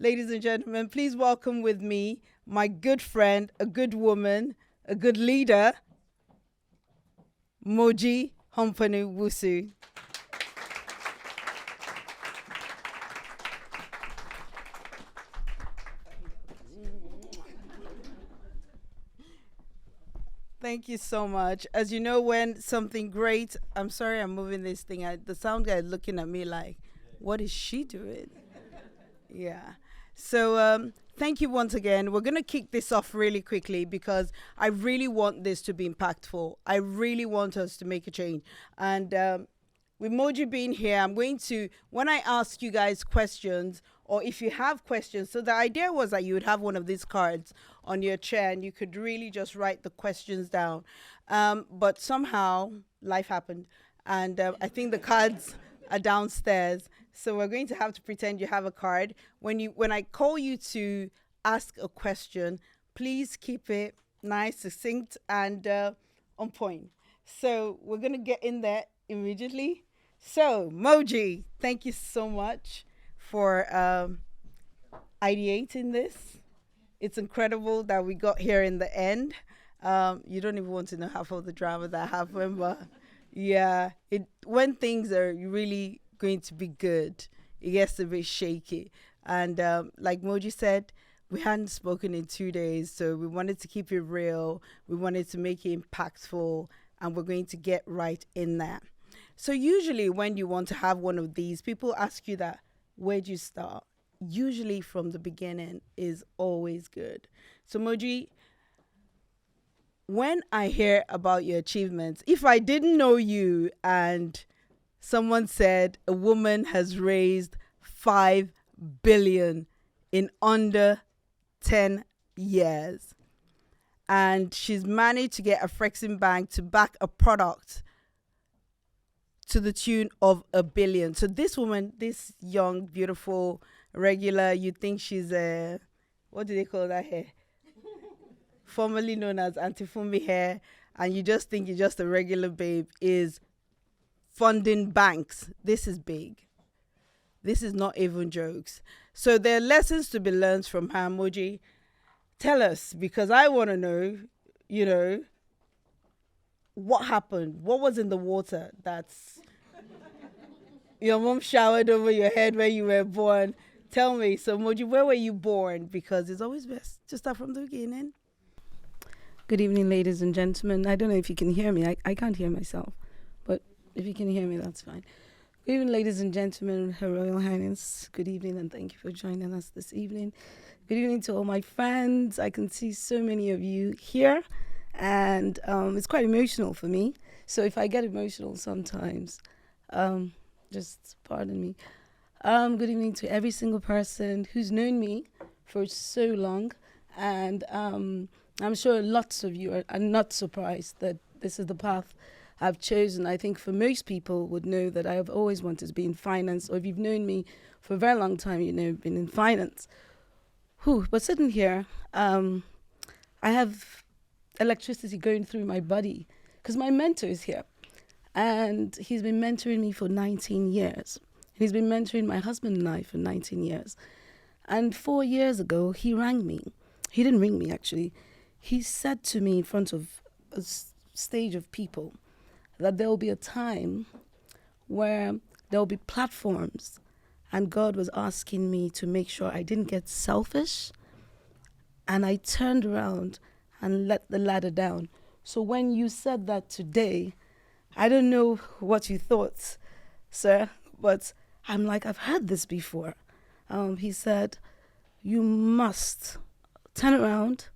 Ladies and gentlemen, please welcome with me my good friend, a good woman, a good leader, Moji Hunponu-Wusu. Thank you so much. As you know, when something great, I'm sorry I'm moving this thing. The sound guy is looking at me like, what is she doing? Yeah. So thank you once again. We're going to kick this off really quickly because I really want this to be impactful. I really want us to make a change. And with Moji being here, I'm going to, when I ask you guys questions, or if you have questions, so the idea was that you would have one of these cards on your chair and you could really just write the questions down. But somehow life happened. And I think the cards are downstairs. So we're going to have to pretend you have a card. When I call you to ask a question, please keep it nice, succinct, and on point. So we're going to get in there immediately. So Moji, thank you so much for ideating this. It's incredible that we got here in the end. You don't even want to know half of the drama that happened, but yeah, when things are really going to be good, it gets a bit shaky. And like Moji said, we hadn't spoken in 2 days, so we wanted to keep it real. We wanted to make it impactful, and we're going to get right in there. So usually when you want to have one of these, people ask you that, where'd you start? Usually from the beginning is always good. So Moji, when I hear about your achievements, if I didn't know you and someone said a woman has raised 5 billion in under 10 years, and she's managed to get a Frexim Bank to back a product to the tune of 1 billion. So this woman, this young, beautiful, regular, you think she's a, what do they call that hair? Formerly known as Antifumi hair, and you just think you're just a regular babe, is funding banks. This is big. This is not even jokes. So there are lessons to be learned from her. Moji, tell us, because I want to know, what happened? What was in the water that's your mom showered over your head when you were born? Tell me. So Moji, where were you born? Because it's always best to start from the beginning. Good evening, ladies and gentlemen. I don't know if you can hear me. I can't hear myself, but if you can hear me, that's fine. Good evening, ladies and gentlemen, Her Royal Highness. Good evening, and thank you for joining us this evening. Good evening to all my fans. I can see so many of you here, and it's quite emotional for me. So if I get emotional sometimes, just pardon me. Good evening to every single person who's known me for so long, and I'm sure lots of you are not surprised that this is the path I've chosen. I think for most people would know that I have always wanted to be in finance, or if you've known me for a very long time, you know I've been in finance. But sitting here, I have electricity going through my body because my mentor is here, and he's been mentoring me for 19 years. He's been mentoring my husband and I for 19 years. And 4 years ago, he rang me. He didn't ring me, actually. He said to me in front of a stage of people that there will be a time where there will be platforms, and God was asking me to make sure I didn't get selfish. And I turned around and let the ladder down. So when you said that today, I don't know what you thought, sir, but I'm like, I've heard this before. He said, you must turn around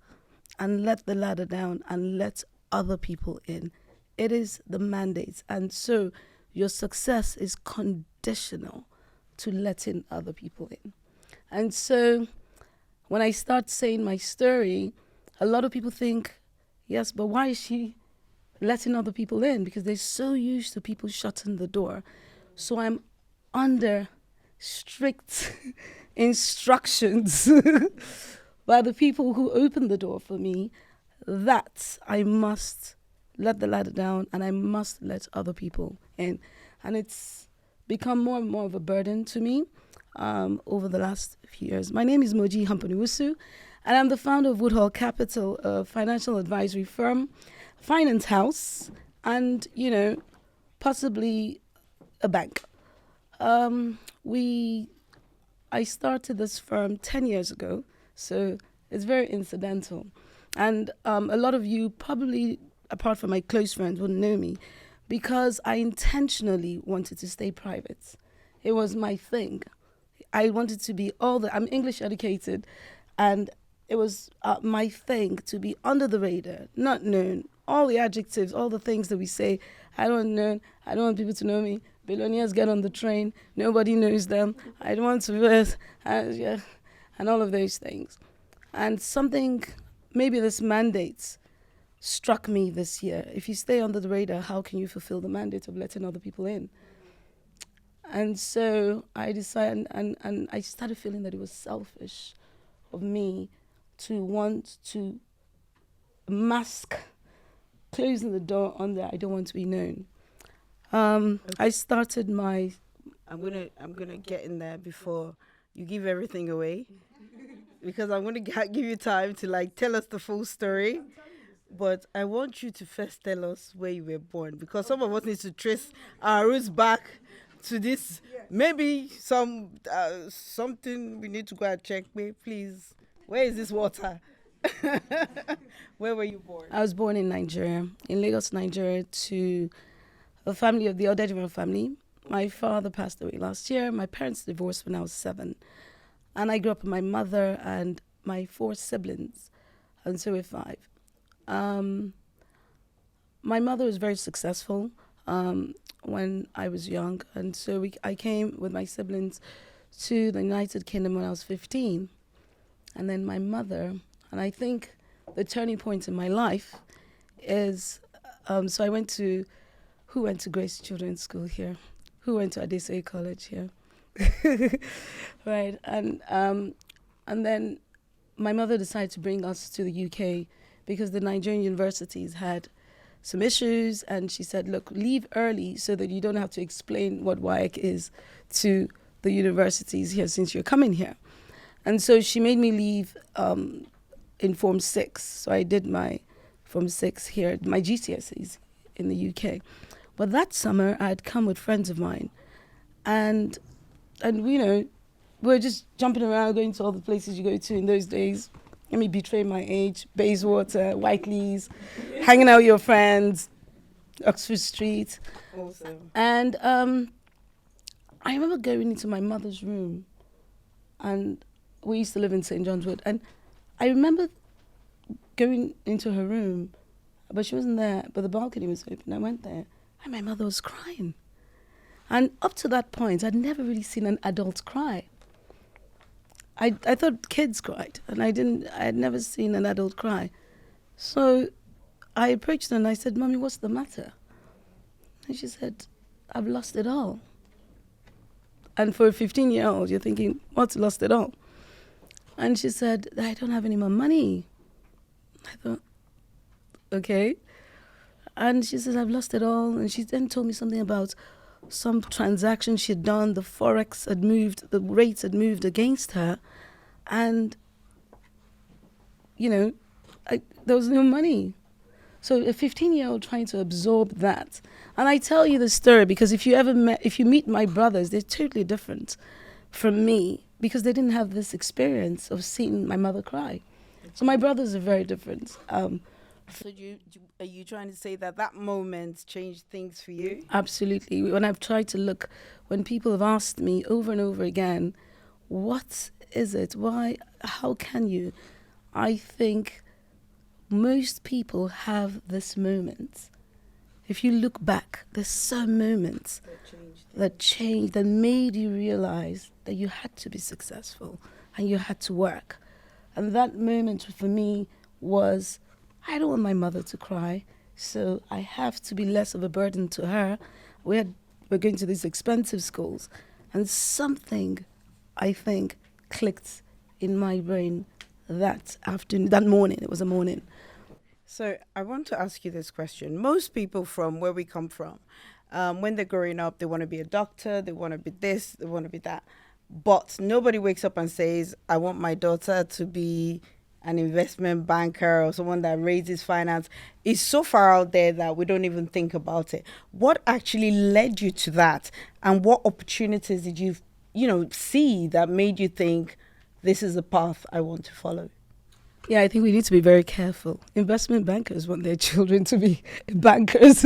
and let the ladder down and let other people in. It is the mandate. And so your success is conditional to letting other people in. And so when I start saying my story, a lot of people think, yes, but why is she letting other people in? Because they're so used to people shutting the door. So I'm under strict instructions by the people who opened the door for me that I must let the ladder down and I must let other people in. And it's become more and more of a burden to me. over the last few years. My name is Moji Hunponu-Wusu, and I'm the founder of Woodhall Capital, a financial advisory firm, finance house, and, possibly a bank. I started this firm 10 years ago, so it's very incidental. And a lot of you probably, apart from my close friends, wouldn't know me because I intentionally wanted to stay private. It was my thing. I wanted to be I'm English educated, and it was my thing to be under the radar, not known. All the adjectives, all the things that we say, I don't know, I don't want people to know me. Billionaires get on the train, nobody knows them. I don't want to, and all of those things. And something, maybe this mandate struck me this year. If you stay under the radar, how can you fulfill the mandate of letting other people in? And so I decided, and I started feeling that it was selfish of me to want to mask closing the door on that I don't want to be known. I started my... I'm gonna get in there before you give everything away, because I'm gonna give you time to tell us the full story. But I want you to first tell us where you were born, because some of us need to trace our roots back to this. Yes. Maybe something we need to go and check. Please, where is this water? Where were you born? I was born in Nigeria, in Lagos, Nigeria, to a family of the Odediro family. My father passed away last year. My parents divorced when I was 7. And I grew up with my mother and my 4 siblings, and so we're 5. My mother was very successful when I was young, and so I came with my siblings to the United Kingdom when I was 15. And then my mother, and I think the turning point in my life is, so I went to, who went to Grace Children's School here? Who went to Adesoye College here? Right, and then my mother decided to bring us to the UK because the Nigerian universities had some issues, and she said, look, leave early so that you don't have to explain what WAEC is to the universities here since you're coming here. And so she made me leave in Form 6. So I did my Form 6 here, my GCSEs in the UK. But that summer, I had come with friends of mine. And we were just jumping around, going to all the places you go to in those days. Let me betray my age. Bayswater, Whiteley's, hanging out with your friends, Oxford Street. Awesome. And I remember going into my mother's room, and we used to live in St. John's Wood. And I remember going into her room, but she wasn't there, but the balcony was open. I went there, and my mother was crying. And up to that point, I'd never really seen an adult cry. I thought kids cried, and I had never seen an adult cry. So I approached her and I said, Mommy, what's the matter? And she said, I've lost it all. And for a 15-year-old, you're thinking, what's lost it all? And she said, I don't have any more money. I thought, okay. And she says, I've lost it all. And she then told me something about some transaction she'd done, the forex had moved, the rates had moved against her, and there was no money. So a 15-year-old trying to absorb that. And I tell you the story because if you meet my brothers, they're totally different from me because they didn't have this experience of seeing my mother cry. So my brothers are very different. So are you trying to say that moment changed things for you? Absolutely. When I've tried to look, when people have asked me over and over again, what is it? Why? How can you? I think most people have this moment. If you look back, there's some moments that made you realize that you had to be successful and you had to work. And that moment for me was, I don't want my mother to cry, so I have to be less of a burden to her. We're going to these expensive schools, and something, I think, clicked in my brain that afternoon, that morning. It was a morning. So I want to ask you this question. Most people from where we come from, when they're growing up, they want to be a doctor, they want to be this, they want to be that. But nobody wakes up and says, I want my daughter to be an investment banker or someone that raises finance. It's so far out there that we don't even think about it. What actually led you to that? And what opportunities did you, see that made you think this is the path I want to follow? Yeah, I think we need to be very careful. Investment bankers want their children to be bankers.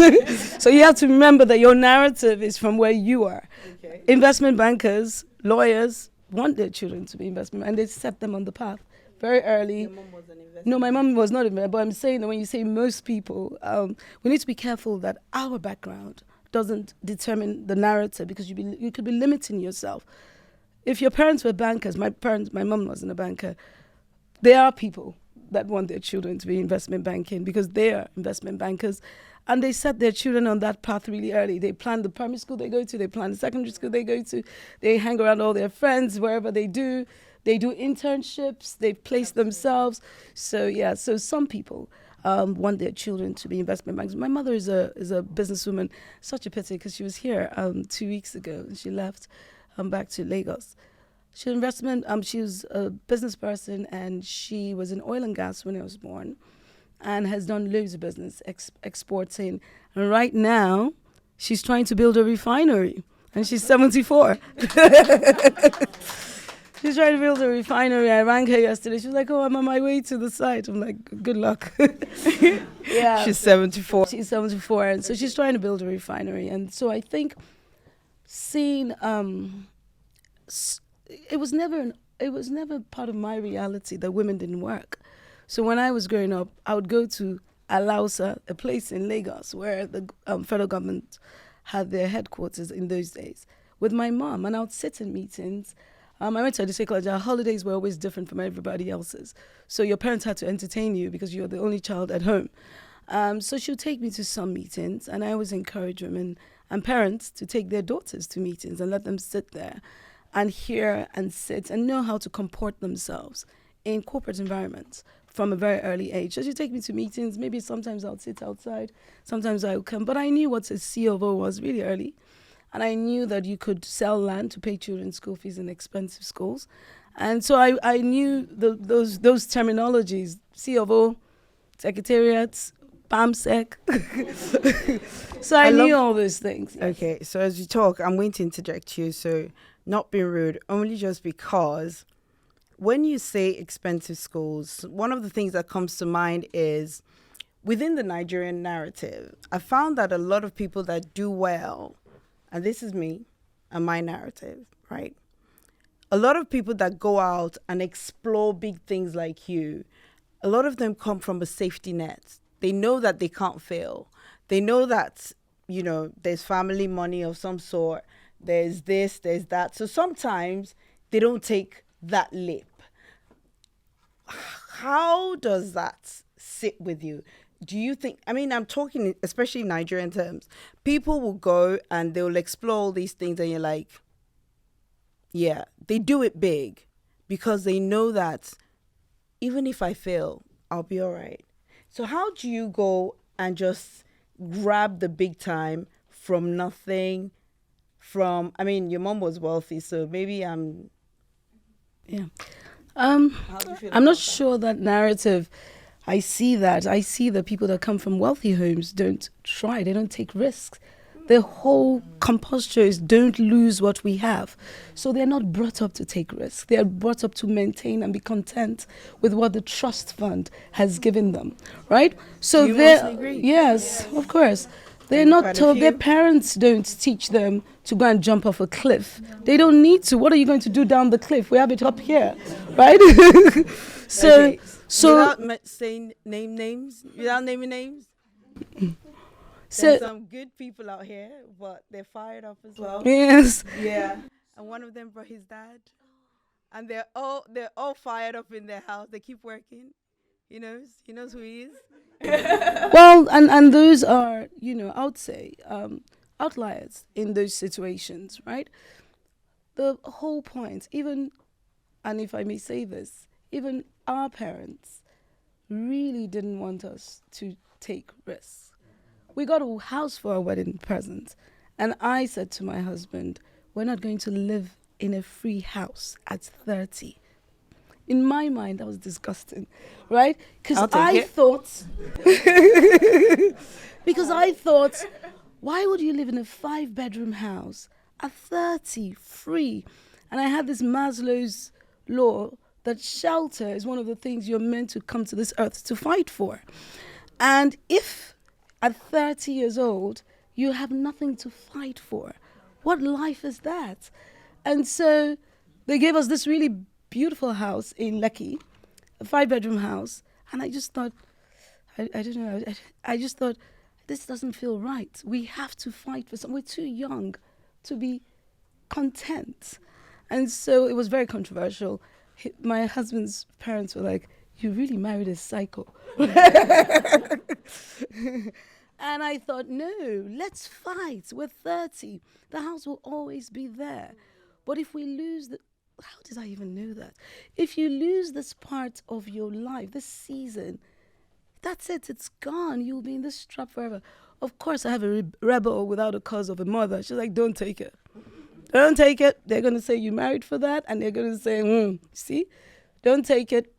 So you have to remember that your narrative is from where you are. Okay. Investment bankers, lawyers want their children to be investment, and they set them on the path very early. Your mom was an investor? No, my mom was not investor, but I'm saying that when you say most people, we need to be careful that our background doesn't determine the narrative, because you could be limiting yourself. If your parents were bankers, my mom wasn't a banker. There are people that want their children to be investment banking because they are investment bankers, and they set their children on that path really early. They plan the primary school they go to, they plan the secondary school they go to, they hang around all their friends wherever they do internships, they place themselves. So some people want their children to be investment bankers. My mother is a businesswoman. Such a pity, because she was here 2 weeks ago and she left back to Lagos. She was a business person, and she was in oil and gas when I was born, and has done loads of business exporting. And right now, she's trying to build a refinery, and she's 74. She's trying to build a refinery. I rang her yesterday. She was like, "Oh, I'm on my way to the site." I'm like, "Good luck." Yeah, She's 74. She's 74, and so she's trying to build a refinery. And so I think seeing it was never part of my reality that women didn't work. So when I was growing up, I would go to Alausa, a place in Lagos where the federal government had their headquarters in those days, with my mom, and I would sit in meetings. I went to a district college. Our holidays were always different from everybody else's. So your parents had to entertain you because you're the only child at home. So she would take me to some meetings, and I always encourage women and parents to take their daughters to meetings and let them sit there and hear and sit and know how to comport themselves in corporate environments from a very early age. So she'd take me to meetings. Maybe sometimes I'll sit outside, sometimes I would come. But I knew what a C of O was really early. And I knew that you could sell land to pay children's school fees in expensive schools. And so I knew those terminologies, C of O, secretariats, PAMSEC. So I knew all those things. Yes. Okay, so as you talk, I'm going to interject you. So not being rude, only just because when you say expensive schools, one of the things that comes to mind is within the Nigerian narrative, I found that a lot of people that do well, and this is me and my narrative, right? A lot of people that go out and explore big things like you, a lot of them come from a safety net. They know that they can't fail. They know that, there's family money of some sort. There's this, there's that. So sometimes they don't take that leap. How does that sit with you? Do you think, I'm talking especially in Nigerian terms, people will go and they'll explore all these things and you're like, yeah, they do it big because they know that even if I fail, I'll be all right. So how do you go and just grab the big time from nothing? Your mom was wealthy, so maybe I'm... Yeah. I'm not sure that narrative. I see that people that come from wealthy homes don't try, they don't take risks. The whole composture is don't lose what we have. So they're not brought up to take risks. They are brought up to maintain and be content with what the trust fund has given them, right? So yes, of course. They're not told, their parents don't teach them to go and jump off a cliff. They don't need to. What are you going to do down the cliff? We have it up here, right? So without saying names, without naming names. There's some good people out here, but they're fired up as well. Yes. Yeah. And one of them brought his dad, and they're all fired up in their house. They keep working. He knows who he is. Well, and those are, I would say, outliers in those situations, right? The whole point, even, and if I may say this, even our parents really didn't want us to take risks. We got a house for our wedding present, and I said to my husband, we're not going to live in a free house at 30. In my mind, that was disgusting, right? Because I thought, why would you live in a 5-bedroom house at 30, free? And I had this Maslow's law that shelter is one of the things you're meant to come to this earth to fight for. And if at 30 years old, you have nothing to fight for, what life is that? And so they gave us this really beautiful house in Lekki, a 5-bedroom house. And I just thought, I don't know, I just thought, this doesn't feel right. We have to fight for something. We're too young to be content. And so it was very controversial. My husband's parents were like, you really married a psycho. And I thought, no, let's fight. We're 30. The house will always be there. But if we lose how did I even know that? If you lose this part of your life, this season, that's it. It's gone. You'll be in this trap forever. Of course, I have a rebel without a cause of a mother. She's like, don't take it. Don't take it. They're going to say you married for that. And they're going to say, see, don't take it.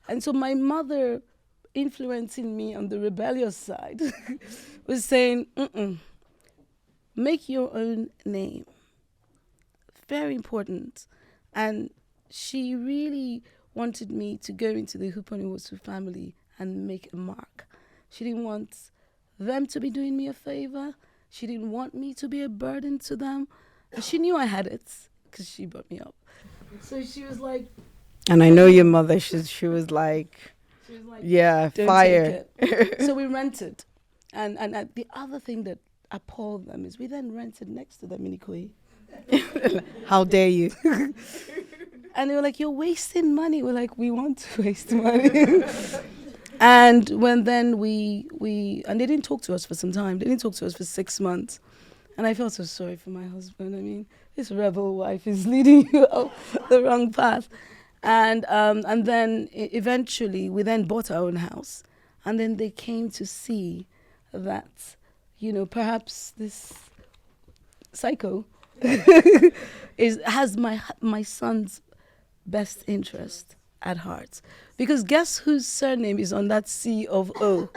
And so my mother, influencing me on the rebellious side, was saying, make your own name. Very important. And she really wanted me to go into the Hunponu-Wusu family and make a mark. She didn't want them to be doing me a favor. She didn't want me to be a burden to them. And she knew I had it because she brought me up. So she was like... And I know your mother, she was like, yeah, fire. So we rented. And the other thing that appalled them is we then rented next to them in Ikoyi. How dare you? And they were like, you're wasting money. We're like, we want to waste money. And when then and they didn't talk to us for some time. They didn't talk to us for 6 months. And I felt so sorry for my husband. I mean, this rebel wife is leading you up the wrong path. And then eventually we then bought our own house. And then they came to see that, perhaps this psycho has my son's best interest at heart. Because guess whose surname is on that C of O?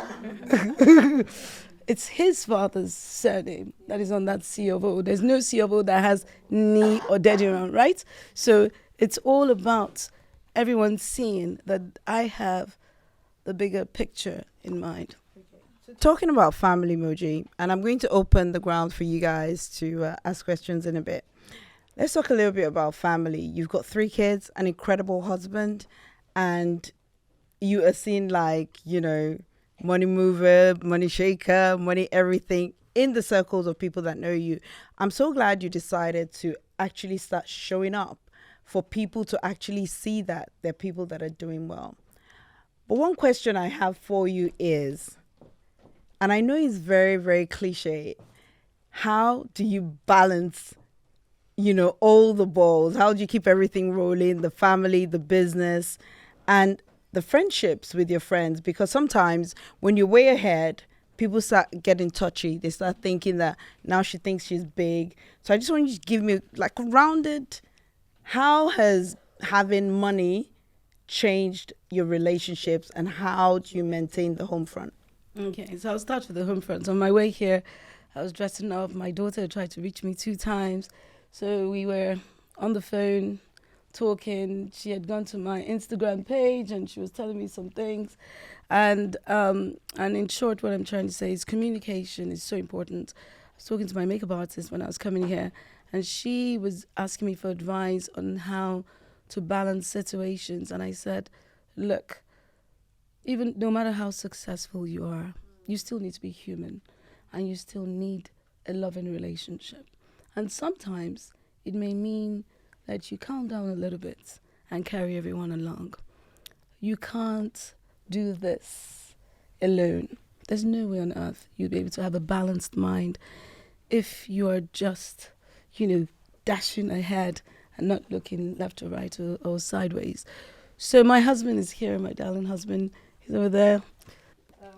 It's his father's surname that is on that C of O. There's no C of O that has Ni or Dediran, right? So it's all about everyone seeing that I have the bigger picture in mind. So talking about family, Moji, and I'm going to open the ground for you guys to ask questions in a bit. Let's talk a little bit about family. You've got 3 kids, an incredible husband, and you are seen like, money mover, money shaker, money everything in the circles of people that know you. I'm so glad you decided to actually start showing up for people to actually see that there are people that are doing well. But one question I have for you is, and I know it's very, very cliche, how do you balance, all the balls? How do you keep everything rolling, the family, the business, and the friendships with your friends? Because sometimes when you're way ahead, people start getting touchy. They start thinking that now she thinks she's big. So I just want you to give me like a rounded, how has having money changed your relationships and how do you maintain the home front? Okay, so I'll start with the home front. On my way here, I was dressing up. My daughter tried to reach me 2 times. So we were on the phone talking. She had gone to my Instagram page and she was telling me some things. And in short, what I'm trying to say is communication is so important. I was talking to my makeup artist when I was coming here, and she was asking me for advice on how to balance situations. And I said, look, even no matter how successful you are, you still need to be human and you still need a loving relationship. And sometimes it may mean that you calm down a little bit and carry everyone along. You can't do this alone. There's no way on earth you'd be able to have a balanced mind if you are just, dashing ahead and not looking left or right or sideways. So my husband is here, my darling husband. He's over there.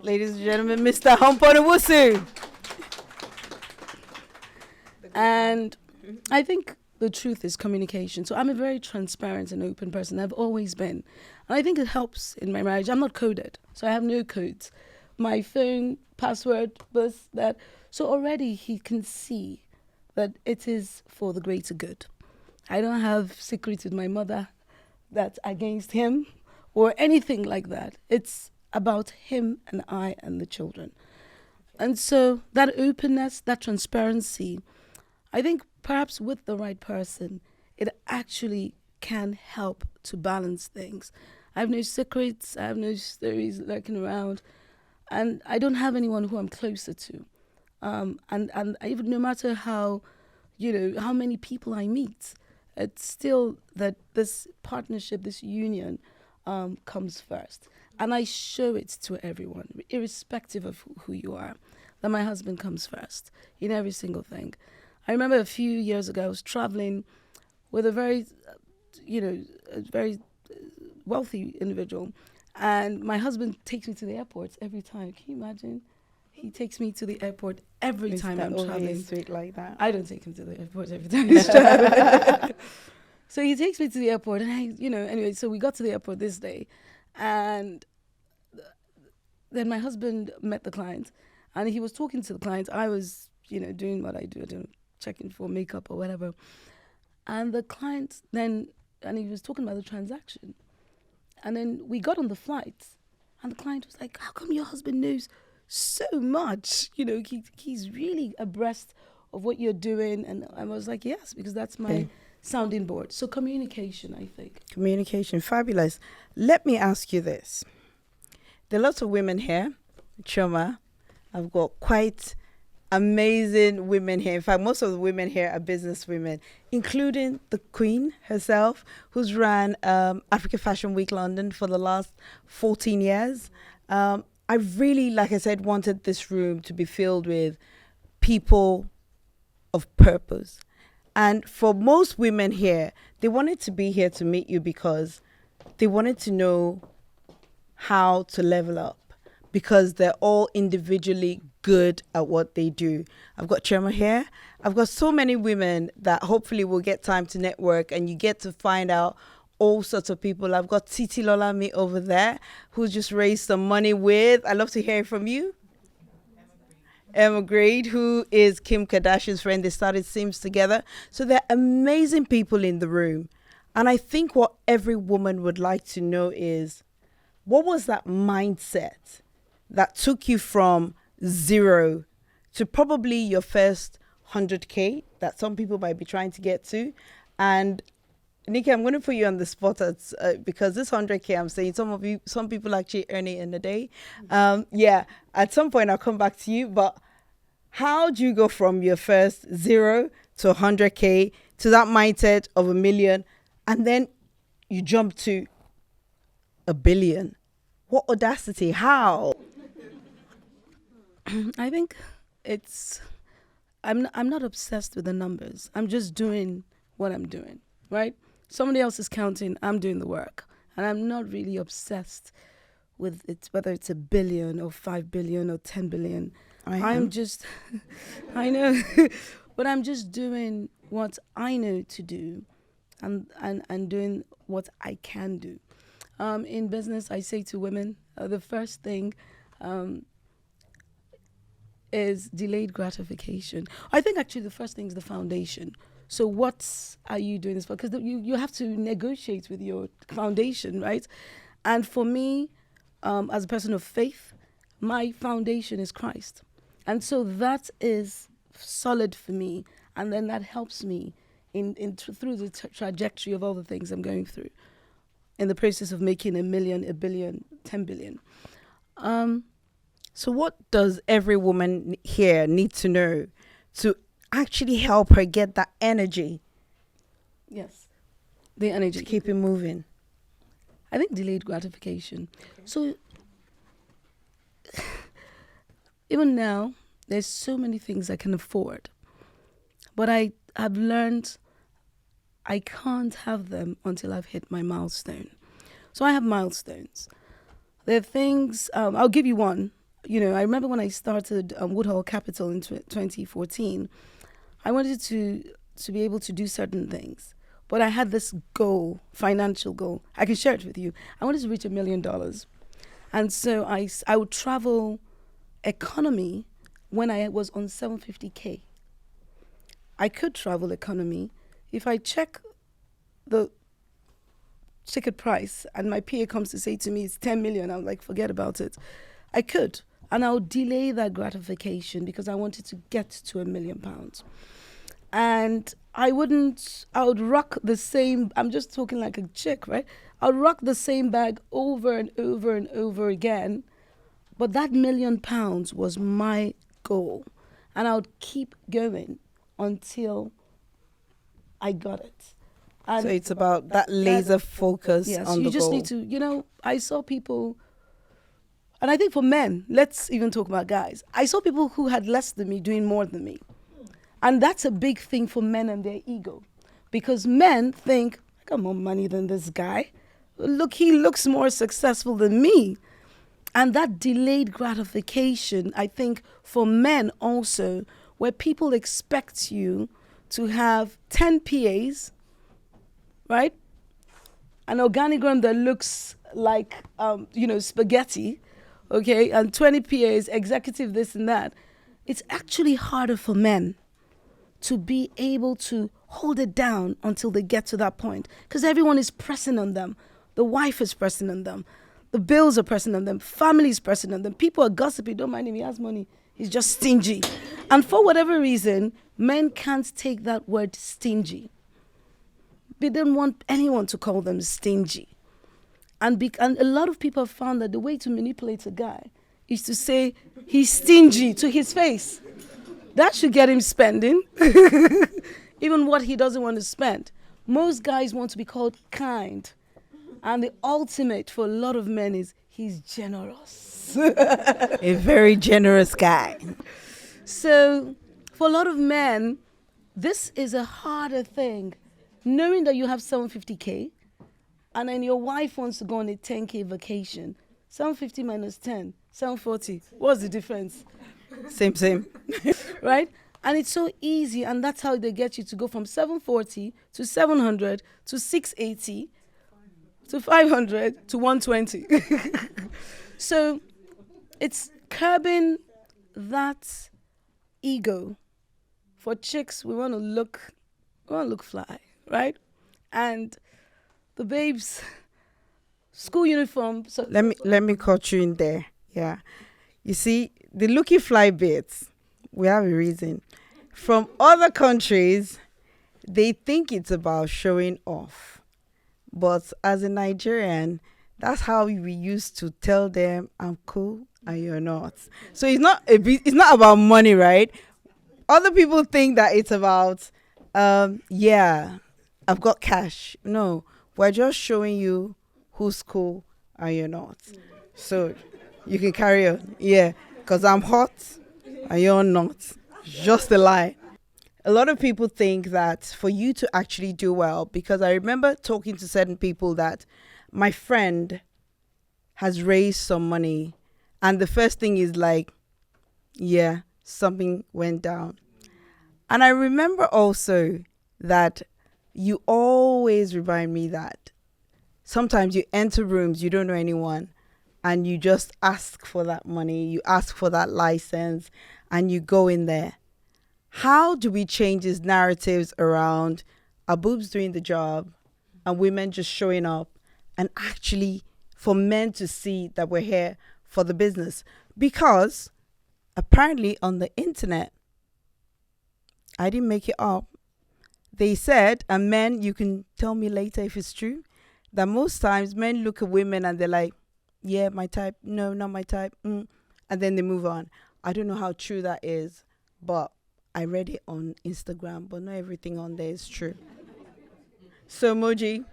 Ladies and gentlemen, Mr. Hunponu-Wusu. And I think the truth is communication. So I'm a very transparent and open person. I've always been. And I think it helps in my marriage. I'm not coded, so I have no codes. My phone, password, this, that. So already he can see that it is for the greater good. I don't have secrets with my mother that's against him or anything like that. It's about him and I and the children. And so that openness, that transparency, I think perhaps with the right person, it actually can help to balance things. I have no secrets, I have no stories lurking around, and I don't have anyone who I'm closer to. And even no matter how many people I meet, it's still that this partnership, this union comes first. And I show it to everyone, irrespective of who you are, that my husband comes first in every single thing. I remember a few years ago, I was traveling with a very wealthy individual. And my husband takes me to the airport every time. Can you imagine? He takes me to the airport every time I'm traveling. Sweet like that. I don't take him to the airport every time he's traveling. So he takes me to the airport, and anyway, so we got to the airport this day, and then my husband met the client, and he was talking to the client. I was, doing what I do, checking for makeup or whatever. And the client and he was talking about the transaction. And then we got on the flight, and the client was like, how come your husband knows so much? He's really abreast of what you're doing. And I was like, yes, because that's my sounding board. So communication, I think. Communication, fabulous. Let me ask you this. There are lots of women here. Choma, I've got quite amazing women here. In fact, most of the women here are business women, including the Queen herself, who's ran Africa Fashion Week London for the last 14 years. I really, like I said, wanted this room to be filled with people of purpose. And for most women here, they wanted to be here to meet you because they wanted to know how to level up, because they're all individually good at what they do. I've got Chema here. I've got so many women that hopefully will get time to network, and you get to find out all sorts of people. I've got Titi Lolami over there, who's just raised some money with. I'd love to hear from you. Emma Grade, who is Kim Kardashian's friend. They started Sims together. So they're amazing people in the room. And I think what every woman would like to know is, what was that mindset that took you from zero to probably your first 100K that some people might be trying to get to? And Nikki, I'm going to put you on the spot because this 100K, I'm saying some people actually earn it in a day. At some point I'll come back to you. But how do you go from your first zero to 100K to that mindset of 1 million, and then you jump to 1 billion? What audacity? How? I think I'm not obsessed with the numbers. I'm just doing what I'm doing, right? Somebody else is counting, I'm doing the work. And I'm not really obsessed with it, whether it's 1 billion or 5 billion or 10 billion. I'm just, I know, but I'm just doing what I know to do and doing what I can do. In business, I say to women, the first thing is delayed gratification. I think actually the first thing is the foundation. So what are you doing this for? Because you have to negotiate with your foundation, right? And for me, as a person of faith, my foundation is Christ. And so that is solid for me. And then that helps me through the trajectory of all the things I'm going through in the process of making 1 million, 1 billion, 10 billion. So what does every woman here need to know to actually help her get that energy? Yes, the energy. To keep it moving. I think delayed gratification. Okay. So even now, there's so many things I can afford. But I have learned I can't have them until I've hit my milestone. So I have milestones. There are things, I'll give you one. I remember when I started Woodhull Capital in 2014, I wanted to to be able to do certain things. But I had this goal, financial goal. I can share it with you. I wanted to reach $1 million. And so I would travel economy when I was on 750K. I could travel economy. If I check the ticket price and my PA comes to say to me it's 10 million, I'm like, forget about it. I could. And I would delay that gratification because I wanted to get to £1 million. And I would rock the same, I'm just talking like a chick, right? I would rock the same bag over and over and over again. But that £1 million was my goal. And I would keep going until I got it. And so it's about that laser focus yes, on the goal. You just need to, I saw people, and I think for men, let's even talk about guys. I saw people who had less than me doing more than me. And that's a big thing for men and their ego. Because men think, I got more money than this guy. Look, he looks more successful than me. And that delayed gratification, I think, for men also, where people expect you to have 10 PAs, right? An organigram that looks like, spaghetti, okay? And 20 PAs, executive this and that. It's actually harder for men to be able to hold it down until they get to that point. Because everyone is pressing on them. The wife is pressing on them. The bills are pressing on them. Family is pressing on them. People are gossiping. Don't mind him. He has money. He's just stingy. And for whatever reason, men can't take that word stingy. They don't want anyone to call them stingy. And a lot of people have found that the way to manipulate a guy is to say he's stingy to his face. That should get him spending, even what he doesn't want to spend. Most guys want to be called kind. And the ultimate for a lot of men is he's generous. A very generous guy. So for a lot of men, this is a harder thing. Knowing that you have 750K and then your wife wants to go on a 10K vacation. 750 minus 10, 740. What's the difference? Same. Right? And it's so easy, and that's how they get you to go from 740 to 700 to 680 to 500 to 120. So it's curbing that ego. For chicks, we want to look fly, right? And the babes, school uniform. So Let me cut you in there. Yeah. You see, the looky fly bits, we have a reason. From other countries, they think it's about showing off. But as a Nigerian, that's how we used to tell them, I'm cool and you're not. So it's not about money, right? Other people think that it's about, I've got cash. No, we're just showing you who's cool and you're not. So you can carry on. Yeah, because I'm hot and you're not. Just a lie. A lot of people think that for you to actually do well, because I remember talking to certain people that my friend has raised some money and the first thing is like, yeah, something went down. And I remember also that you always remind me that sometimes you enter rooms, you don't know anyone, and you just ask for that money, you ask for that license, and you go in there. How do we change these narratives around our boobs doing the job and women just showing up, and actually for men to see that we're here for the business? Because apparently on the internet, I didn't make it up, they said, and men, you can tell me later if it's true, that most times men look at women and they're like, yeah, my type, no, not my type, and then they move on. I don't know how true that is, but I read it on Instagram, but not everything on there is true. So Moji,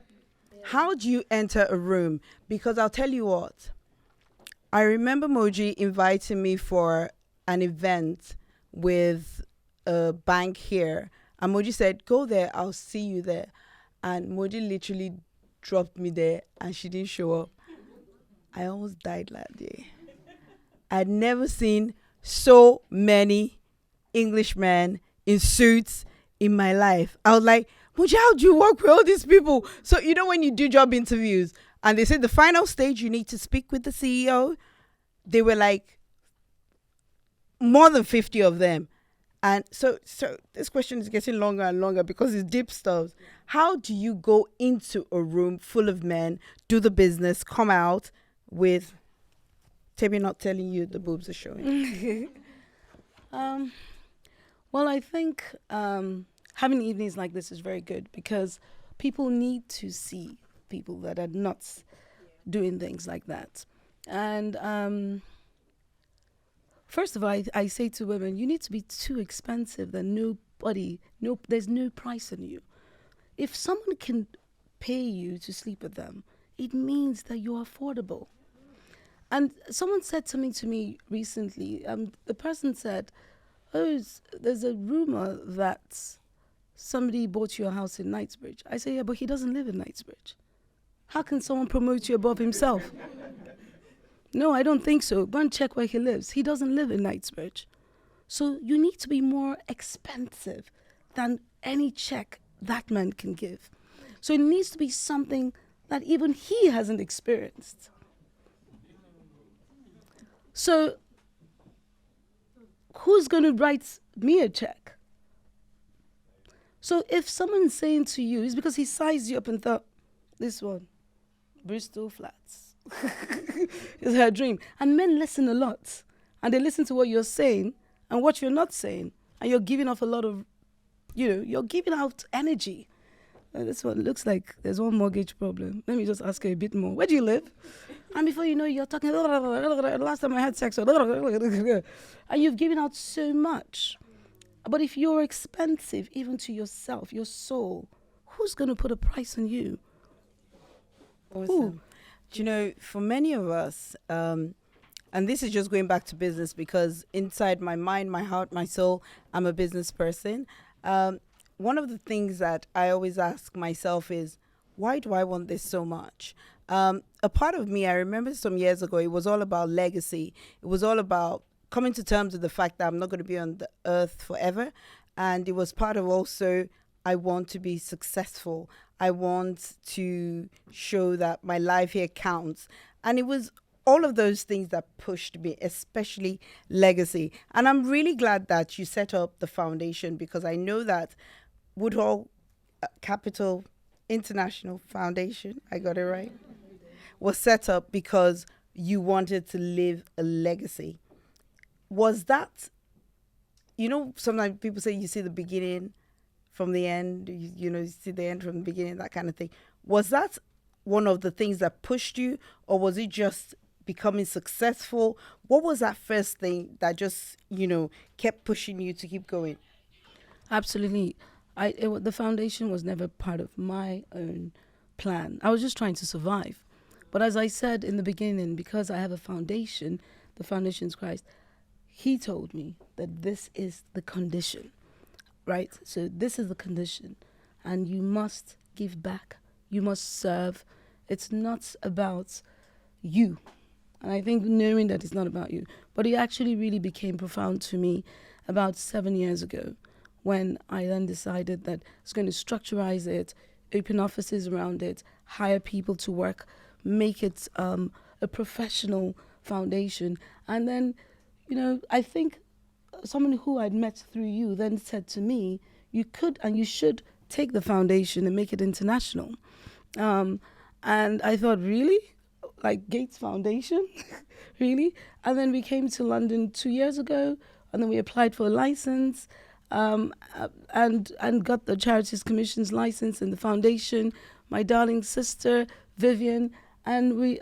how do you enter a room? Because I'll tell you what, I remember Moji inviting me for an event with a bank here. And Moji said, go there, I'll see you there. And Moji literally dropped me there and she didn't show up. I almost died that day. I'd never seen so many Englishmen in suits, in my life. I was like, Moji, how do you work with all these people? So, when you do job interviews and they say the final stage, you need to speak with the CEO. They were like more than 50 of them. And so this question is getting longer and longer because it's deep stuff. How do you go into a room full of men, do the business, come out with Tebby not telling you the boobs are showing? Well, I think having evenings like this is very good because people need to see people that are not doing things like that. And first of all, I say to women, you need to be too expensive that there's no price in you. If someone can pay you to sleep with them, it means that you're affordable. And someone said something to me recently. The person said, there's a rumor that somebody bought you a house in Knightsbridge. I say, yeah, but he doesn't live in Knightsbridge. How can someone promote you above himself? No, I don't think so. Go and check where he lives. He doesn't live in Knightsbridge. So you need to be more expensive than any check that man can give. So it needs to be something that even he hasn't experienced. So who's going to write me a check? So if someone's saying to you, it's because he sized you up and thought, this one, Bristol Flats. It's her dream. And men listen a lot. And they listen to what you're saying and what you're not saying. And you're giving off a lot of, you're giving out energy. This one looks like there's one mortgage problem. Let me just ask her a bit more. Where do you live? And before you know, you're talking, last time I had sex, and you've given out so much. But if you're expensive, even to yourself, your soul, who's going to put a price on you? Awesome. For many of us, and this is just going back to business because inside my mind, my heart, my soul, I'm a business person. One of the things that I always ask myself is, why do I want this so much? A part of me, I remember some years ago, it was all about legacy. It was all about coming to terms with the fact that I'm not going to be on the earth forever. And it was part of also, I want to be successful. I want to show that my life here counts. And it was all of those things that pushed me, especially legacy. And I'm really glad that you set up the foundation because I know that Woodhall Capital International Foundation, I got it right, was set up because you wanted to live a legacy. Was that, sometimes people say you see the beginning from the end, you see the end from the beginning, that kind of thing. Was that one of the things that pushed you, or was it just becoming successful? What was that first thing that just, kept pushing you to keep going? Absolutely. The foundation was never part of my own plan. I was just trying to survive. But as I said in the beginning, because I have a foundation, the foundation is Christ, he told me that this is the condition, right? So this is the condition. And you must give back. You must serve. It's not about you. And I think knowing that it's not about you. But it actually really became profound to me about 7 years ago, when I then decided that I was going to structurize it, open offices around it, hire people to work, make it a professional foundation. And then, I think someone who I'd met through you then said to me, you could and you should take the foundation and make it international. And I thought, really? Like Gates Foundation? Really? And then we came to London 2 years ago, and then we applied for a license. And got the Charities Commission's license and the foundation. My darling sister, Vivian, and we,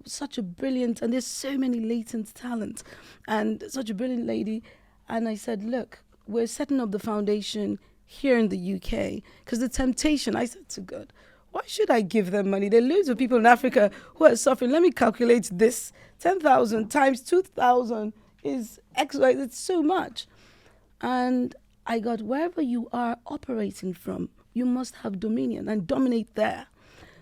such a brilliant, and there's so many latent talent, and such a brilliant lady. And I said, look, we're setting up the foundation here in the UK, because the temptation, I said to God, why should I give them money? There are loads of people in Africa who are suffering. Let me calculate this. 10,000 times 2,000 is X, Y, it's so much. And I got, wherever you are operating from, you must have dominion and dominate there.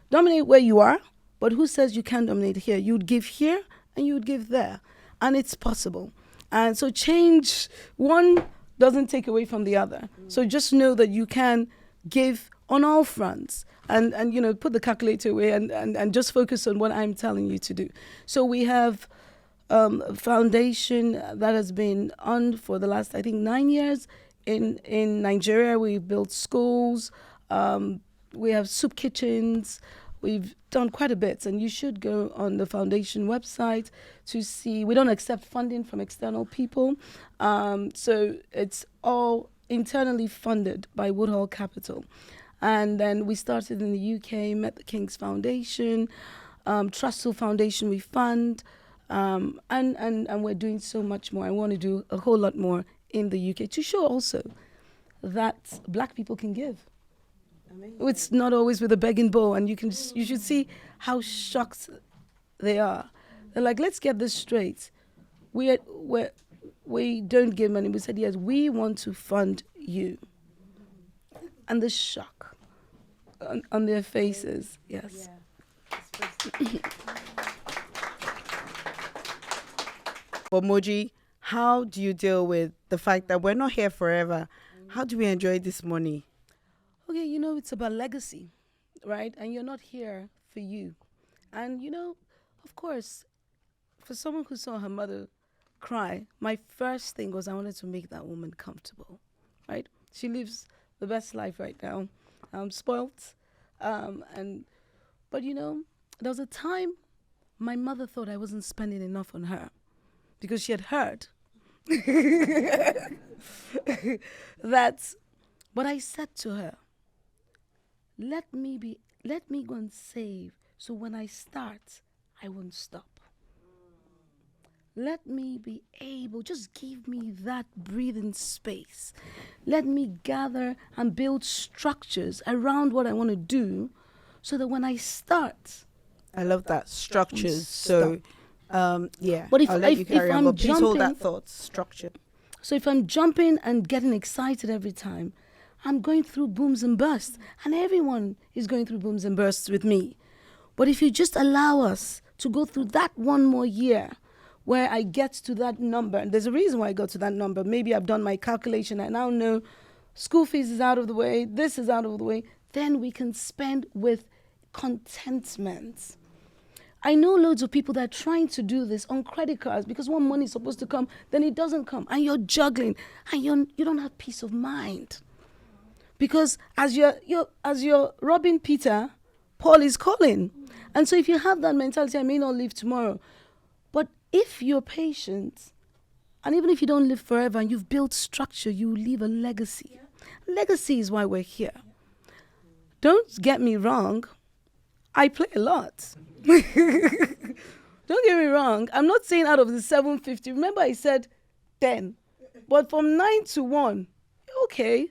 Dominate where you are, but who says you can't dominate here? You would give here and you would give there. And it's possible. And so change one doesn't take away from the other. So just know that you can give on all fronts, and put the calculator away and just focus on what I'm telling you to do. So we have a foundation that has been on for the last, I think, 9 years in Nigeria. We've built schools, we have soup kitchens. We've done quite a bit, and you should go on the foundation website to see. We don't accept funding from external people, so it's all internally funded by Woodhall Capital. And then we started in the UK, met the King's Foundation, Trussell Foundation we fund, and we're doing so much more. I want to do a whole lot more in the UK to show also that Black people can give. Amazing. It's not always with a begging bowl, and you should see how shocked they are. They're like, let's get this straight. We don't give money. We said, yes, we want to fund you. And the shock on their faces, yes. Yeah. But Moji, how do you deal with the fact that we're not here forever? How do we enjoy this money? Okay, it's about legacy, right? And you're not here for you. And, of course, for someone who saw her mother cry, my first thing was I wanted to make that woman comfortable, right? She lives the best life right now. I'm spoilt. But, there was a time my mother thought I wasn't spending enough on her because she had heard that. But I said to her, let me go and save, so when I start, I won't stop. Let me be able, just give me that breathing space. Let me gather and build structures around what I want to do, so that when I start, I love that, structures. So, yeah. But I'll let you carry on, but please hold that thought. Structure. So if I'm jumping and getting excited every time, I'm going through booms and bursts, and everyone is going through booms and bursts with me. But if you just allow us to go through that one more year where I get to that number, and there's a reason why I got to that number. Maybe I've done my calculation. I now know school fees is out of the way, this is out of the way. Then we can spend with contentment. I know loads of people that are trying to do this on credit cards because when money is supposed to come, then it doesn't come, and you're juggling, and you don't have peace of mind. Because as you're robbing Peter, Paul is calling. And so if you have that mentality, I may not live tomorrow. But if you're patient, and even if you don't live forever and you've built structure, you leave a legacy. Yeah. Legacy is why we're here. Don't get me wrong. I play a lot. Don't get me wrong. I'm not saying out of the 750. Remember I said 10. But from 9 to 1, okay.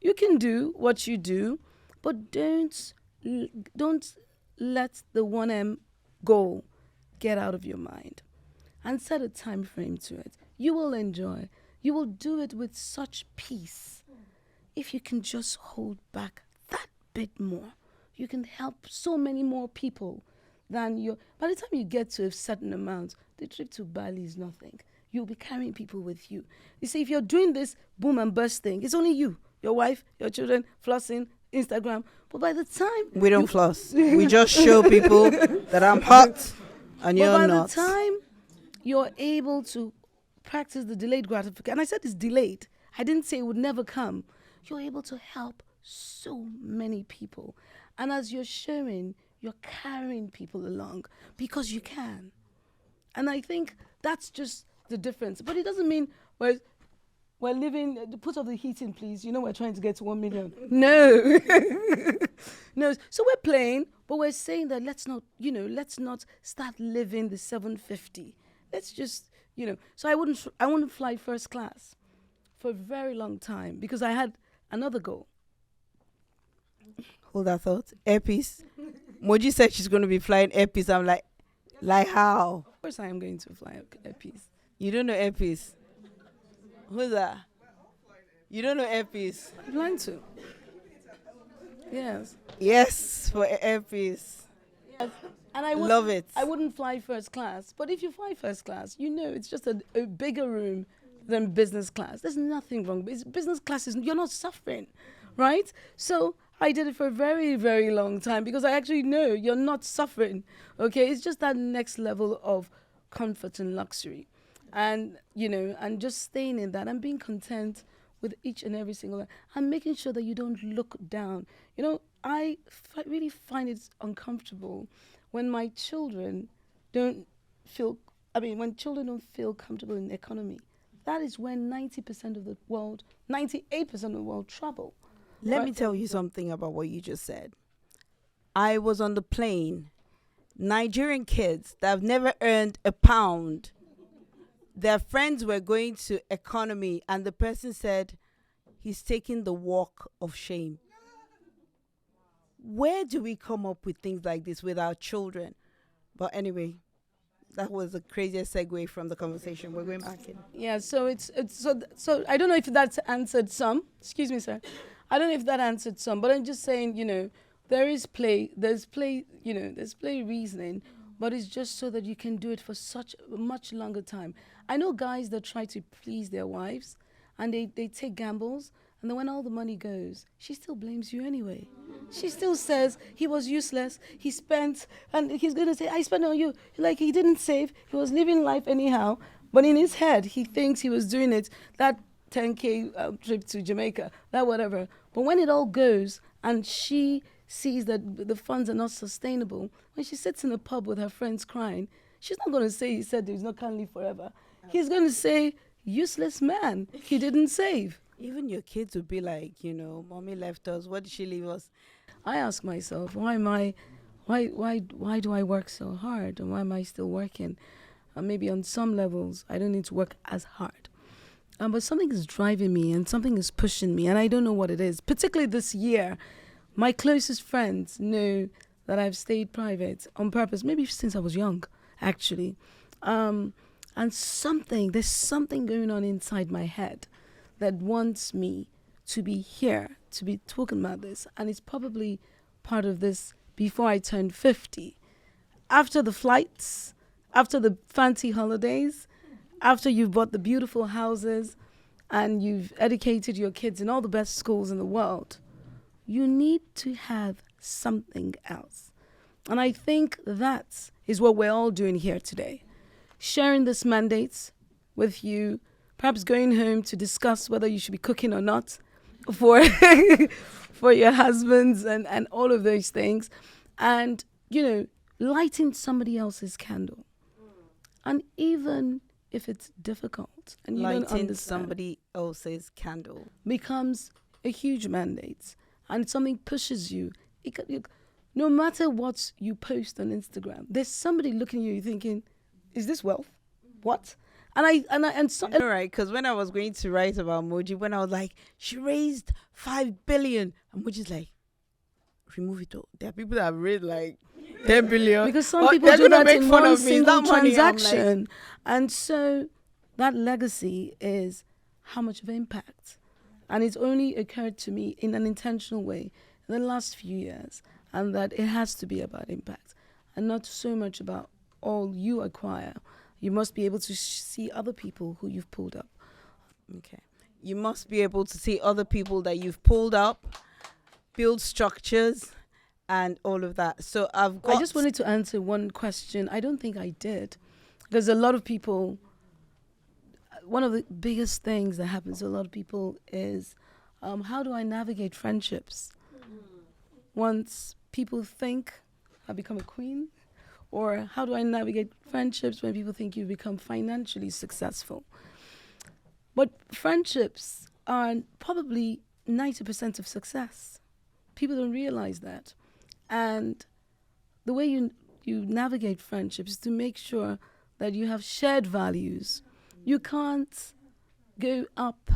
You can do what you do, but don't let the 1M goal get out of your mind, and set a time frame to it. You will enjoy. You will do it with such peace. If you can just hold back that bit more, you can help so many more people than you. By the time you get to a certain amount, the trip to Bali is nothing. You'll be carrying people with you. You see, if you're doing this boom and bust thing, it's only you. Your wife, your children, flossing, Instagram. But by the time... We don't floss. We just show people that I'm hot and you're not. By the time you're able to practice the delayed gratification, and I said it's delayed. I didn't say it would never come. You're able to help so many people. And as you're showing, you're carrying people along because you can. And I think that's just the difference. But it doesn't mean we're living, put off the heating, please. We're trying to get to 1 million. No. No. So we're playing, but we're saying that let's not start living the 750. Let's just, So I wouldn't fly first class for a very long time because I had another goal. Hold that thought. Airpiece. Moji said she's going to be flying airpiece. I'm like how? Of course I am going to fly airpiece. You don't know airpiece? Who's that? You don't know airpiece? I'm flying to. Yes. Yes, for airpiece. Yes. And I love it. I wouldn't fly first class. But if you fly first class, it's just a bigger room, than business class. There's nothing wrong. Business class you're not suffering, right? So I did it for a very, very long time because I actually know you're not suffering. Okay, it's just that next level of comfort and luxury, and and just staying in that and being content with each and every single, and making sure that you don't look down. I really find it uncomfortable when my children don't feel. I mean, when children don't feel comfortable in the economy. That is when 98% of the world travel. Let me tell you something about what you just said. I was on the plane. Nigerian kids that have never earned a pound, their friends were going to economy, and the person said, he's taking the walk of shame. Where do we come up with things like this with our children? But anyway, that was the craziest segue from the conversation. We're going back in. Yeah, so so I don't know if that's answered some. Excuse me, sir. I don't know if that answered some, but I'm just saying, there's play reasoning, but it's just so that you can do it for such a much longer time. I know guys that try to please their wives, and they take gambles, and then when all the money goes, she still blames you anyway. She still says he was useless, he spent, and he's going to say, I spent on you. Like, he didn't save, he was living life anyhow, but in his head, he thinks he was doing it, that 10K trip to Jamaica, that whatever. But when it all goes, and she sees that the funds are not sustainable, when she sits in a pub with her friends crying, she's not going to say he said he's not can't live forever. He's going to say, useless man, he didn't save. Even your kids would be like, mommy left us. What did she leave us? I ask myself, why do I work so hard, and why am I still working? And maybe on some levels, I don't need to work as hard. But something is driving me, and something is pushing me, and I don't know what it is. Particularly this year, my closest friends know that I've stayed private on purpose, maybe since I was young, actually. And there's something going on inside my head that wants me to be here, to be talking about this. And it's probably part of this before I turned 50. After the flights, after the fancy holidays, after you've bought the beautiful houses and you've educated your kids in all the best schools in the world, you need to have something else. And I think that is what we're all doing here today. Sharing this mandate with you, perhaps going home to discuss whether you should be cooking or not for for your husbands and all of those things. And, lighting somebody else's candle. And even if it's difficult and you don't understand, somebody else's candle becomes a huge mandate, and something pushes you. No matter what you post on Instagram, there's somebody looking at you thinking, is this wealth? What? All right, because when I was going to write about Moji, when I was like, she raised 5 billion, and Moji's like, remove it all. There are people that have raised like 10 billion. Because some people do that in one single transaction. Like, and so that legacy is how much of impact. And it's only occurred to me in an intentional way in the last few years. And that it has to be about impact and not so much about all you acquire. You must be able to see other people who you've pulled up. Okay. You must be able to see other people that you've pulled up, build structures, and all of that. So I just wanted to answer one question. I don't think I did. There's a lot of people. One of the biggest things that happens to a lot of people is, how do I navigate friendships? Once people think I've become a queen, or how do I navigate friendships when people think you've become financially successful? But friendships are probably 90% of success. People don't realize that. And the way you navigate friendships is to make sure that you have shared values. You can't go up.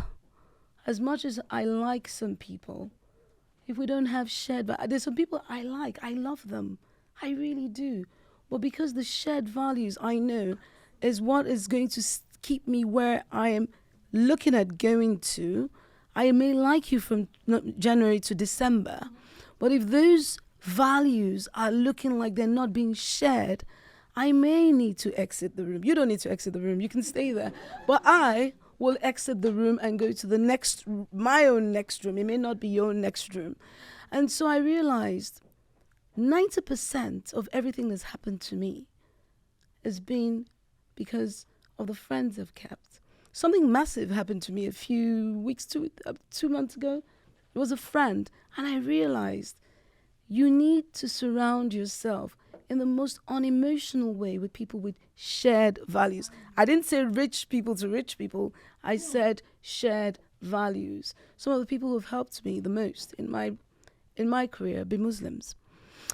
As much as I like some people, if we don't have shared values, there's some people I love them. I really do. But because the shared values I know is what is going to keep me where I am looking at going to, I may like you from January to December, but if those values are looking like they're not being shared, I may need to exit the room. You don't need to exit the room. You can stay there. But I will exit the room and go to my own next room. It may not be your own next room. And so I realized 90% of everything that's happened to me has been because of the friends I've kept. Something massive happened to me a few weeks, 2 months ago. It was a friend. And I realized you need to surround yourself in the most unemotional way with people with shared values. I didn't say rich people to rich people. I said shared values. Some of the people who have helped me the most in my career be Muslims.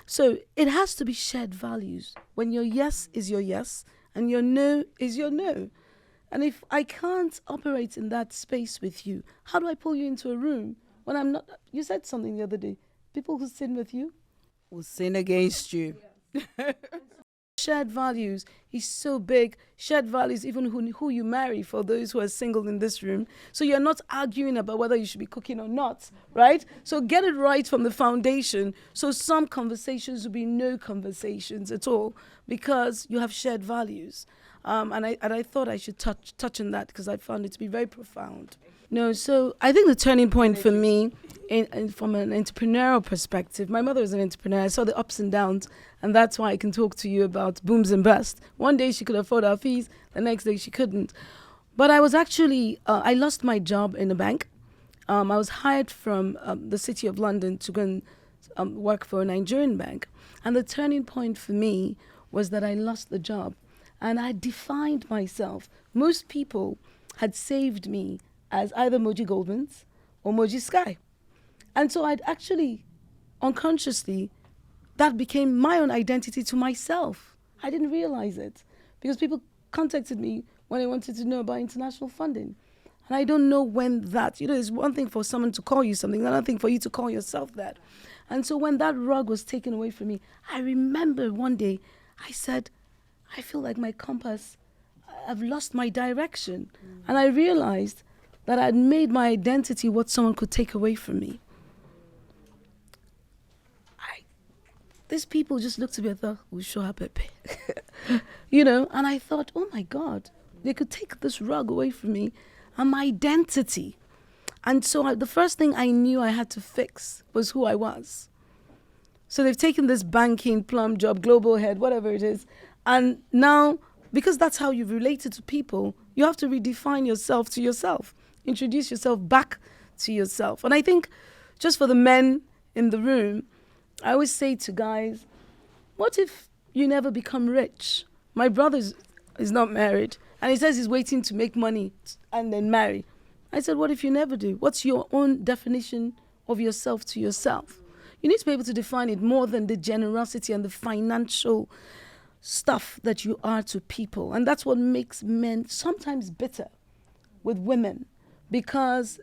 So it has to be shared values. When your yes is your yes and your no is your no. And if I can't operate in that space with you, how do I pull you into a room when I'm not? You said something the other day. People who sin with you will sin against you. Shared values is so big. Shared values, even who you marry, for those who are single in this room. So you're not arguing about whether you should be cooking or not, right? So get it right from the foundation. So some conversations will be no conversations at all because you have shared values. And I thought I should touch on that because I found it to be very profound. No, so I think the turning point for me, from an entrepreneurial perspective, my mother was an entrepreneur. I saw the ups and downs, and that's why I can talk to you about booms and busts. One day she could afford our fees, the next day she couldn't. But I was actually, I lost my job in a bank. I was hired from the City of London to go and work for a Nigerian bank. And the turning point for me was that I lost the job. And I defined myself. Most people had saved me as either Moji Goldman's or Moji Sky. And so I'd actually, unconsciously, that became my own identity to myself. I didn't realize it because people contacted me when they wanted to know about international funding. And I don't know when that, it's one thing for someone to call you something, another thing for you to call yourself that. And so when that rug was taken away from me, I remember one day I said, I feel like my compass, I've lost my direction. And I realized that I'd made my identity what someone could take away from me. These people just looked at me and thought, we'll show up, Pepe. And I thought, oh my God, they could take this rug away from me and my identity. And so the first thing I knew I had to fix was who I was. So they've taken this banking, plum job, global head, whatever it is. And now, because that's how you've related to people, you have to redefine yourself to yourself. Introduce yourself back to yourself. And I think just for the men in the room, I always say to guys, what if you never become rich? My brother is not married, and he says he's waiting to make money and then marry. I said, what if you never do? What's your own definition of yourself to yourself? You need to be able to define it more than the generosity and the financial stuff that you are to people. And that's what makes men sometimes bitter with women, because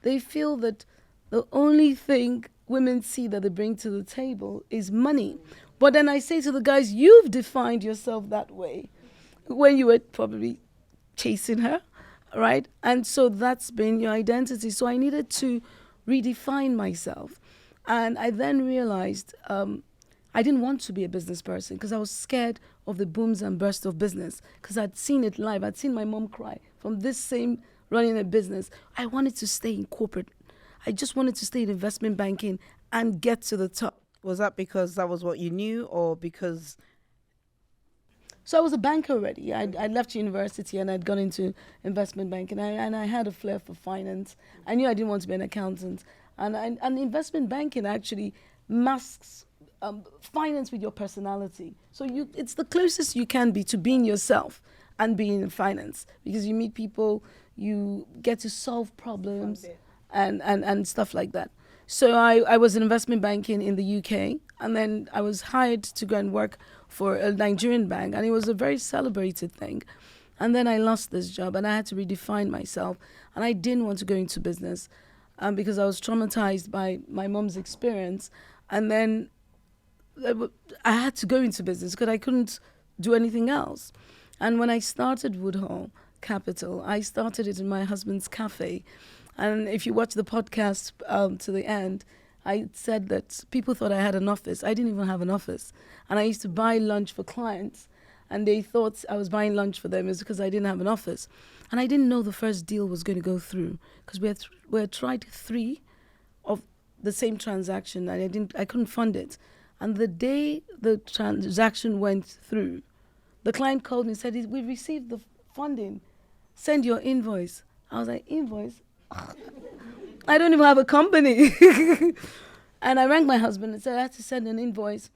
they feel that the only thing women see that they bring to the table is money. But then I say to the guys, you've defined yourself that way when you were probably chasing her, right? And so that's been your identity. So I needed to redefine myself. And I then realized I didn't want to be a business person because I was scared of the booms and bursts of business because I'd seen it live. I'd seen my mom cry from this same running a business. I wanted to stay in corporate. I just wanted to stay in investment banking and get to the top. Was that because that was what you knew, or because... So I was a banker already. I left university and I'd gone into investment banking, and I had a flair for finance. I knew I didn't want to be an accountant. And investment banking actually masks finance with your personality. So it's the closest you can be to being yourself and being in finance, because you meet people, you get to solve problems and stuff like that. So I was in investment banking in the UK, and then I was hired to go and work for a Nigerian bank, and it was a very celebrated thing. And then I lost this job, and I had to redefine myself, and I didn't want to go into business because I was traumatized by my mom's experience. And then I had to go into business because I couldn't do anything else. And when I started Woodhall Capital, I started it in my husband's cafe. And if you watch the podcast to the end, I said that people thought I had an office. I didn't even have an office. And I used to buy lunch for clients. and they thought I was buying lunch for them. It's because I didn't have an office. And I didn't know the first deal was going to go through because we had tried 3 of the same transaction, and I couldn't fund it. And the day the transaction went through, the client called me and said, "We received the funding. Send your invoice." I was like, "Invoice? I don't even have a company." And I rang my husband and said, "I have to send an invoice.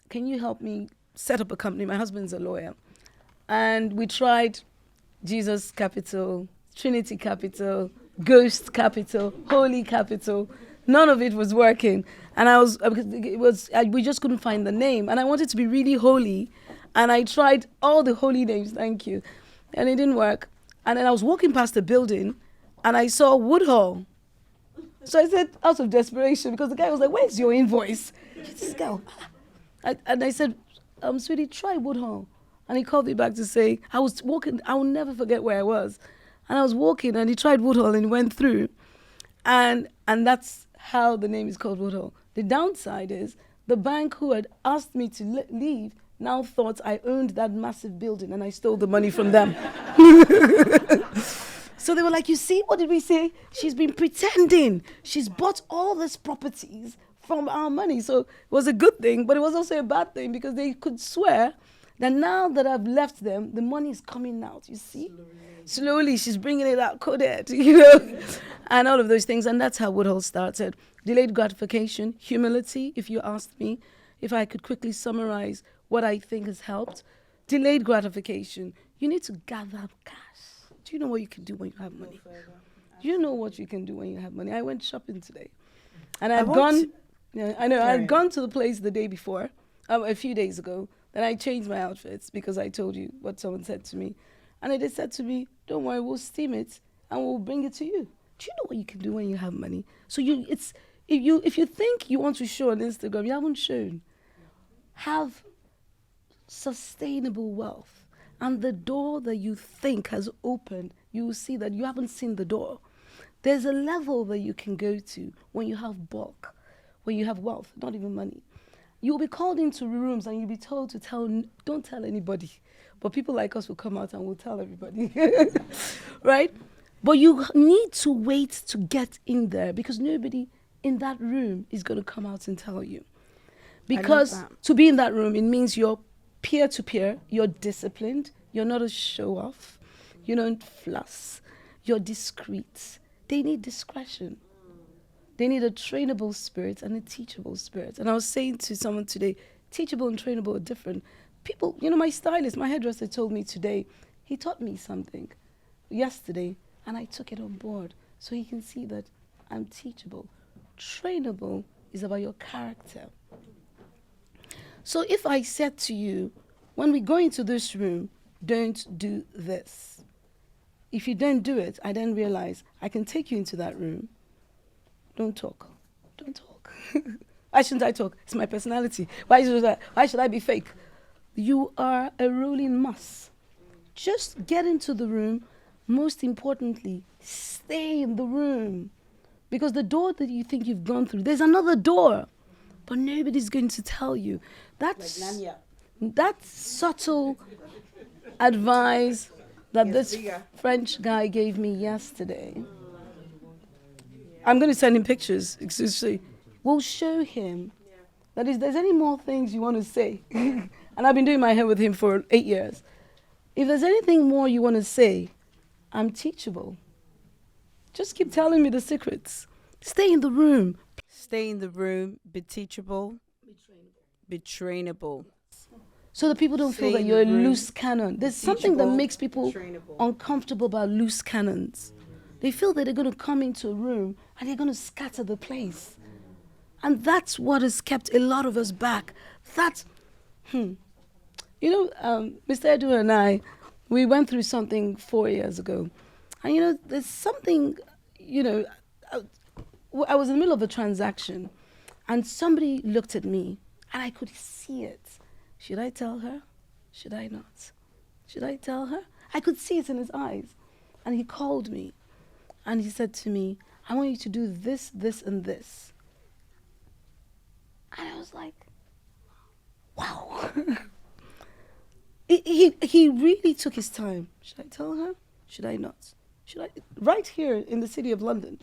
Can you help me set up a company?" My husband's a lawyer. And we tried Jesus Capital, Trinity Capital, Ghost Capital, Holy Capital. None of it was working. And we just couldn't find the name. And I wanted to be really holy. And I tried all the holy names, thank you. And it didn't work. And then I was walking past the building and I saw Woodhall. So I said, out of desperation, because the guy was like, "Where's your invoice?" This girl. And I said, "Sweetie, try Woodhall." And he called me back to say, I was walking, I will never forget where I was. And I was walking and he tried Woodhall and it went through. And that's how the name is called Woodhall. The downside is the bank who had asked me to leave now thought I owned that massive building and I stole the money from them. So they were like, "You see, what did we say? She's been pretending. She's bought all these properties from our money." So it was a good thing, but it was also a bad thing because they could swear that now that I've left them, the money is coming out, you see? Slowly she's bringing it out coded, and all of those things. And that's how Woodhull started. Delayed gratification, humility, if you asked me, if I could quickly summarize what I think has helped. Delayed gratification, you need to gather up cash. Do you know what you can do when you have money? Do you know what you can do when you have money? I went shopping today. And I had gone to the place the day before, a few days ago. Then I changed my outfits because I told you what someone said to me. And they said to me, "Don't worry, we'll steam it and we'll bring it to you." Do you know what you can do when you have money? So if you think you want to show on Instagram, you haven't shown. Have sustainable wealth. And the door that you think has opened, you will see that you haven't seen the door. There's a level that you can go to when you have bulk, when you have wealth, not even money. You'll be called into rooms and you'll be told to don't tell anybody. But people like us will come out and will tell everybody, right? But you need to wait to get in there because nobody in that room is going to come out and tell you. Because to be in that room, it means you're peer-to-peer, you're disciplined, you're not a show-off, you don't fuss, you're discreet. They need discretion. They need a trainable spirit and a teachable spirit. And I was saying to someone today, teachable and trainable are different. People, my stylist, my hairdresser told me today, he taught me something yesterday, and I took it on board. So you can see that I'm teachable. Trainable is about your character. So if I said to you, when we go into this room, don't do this. If you don't do it, I then realize I can take you into that room. Don't talk. Don't talk. Why shouldn't I talk? It's my personality. Why should I be fake? You are a ruling mass. Just get into the room. Most importantly, stay in the room. Because the door that you think you've gone through, there's another door. But nobody's going to tell you. That's that subtle advice that this French guy gave me yesterday. I'm going to send him pictures. We'll show him that if there's any more things you want to say, and I've been doing my hair with him for 8 years, if there's anything more you want to say, I'm teachable. Just keep telling me the secrets. Stay in the room. Stay in the room, be teachable, be trainable. So that people don't feel that you're a loose cannon. There's something that makes people uncomfortable about loose cannons. They feel that they're going to come into a room and they're going to scatter the place. And that's what has kept a lot of us back. Mr. Edu and I, we went through something 4 years ago. And, there's something, I was in the middle of a transaction and somebody looked at me and I could see it. Should I tell her? Should I not? Should I tell her? I could see it in his eyes. And he called me and he said to me, "I want you to do this, this, and this." And I was like, wow. He really took his time. Should I tell her? Should I not? Should I? Right here in the city of London.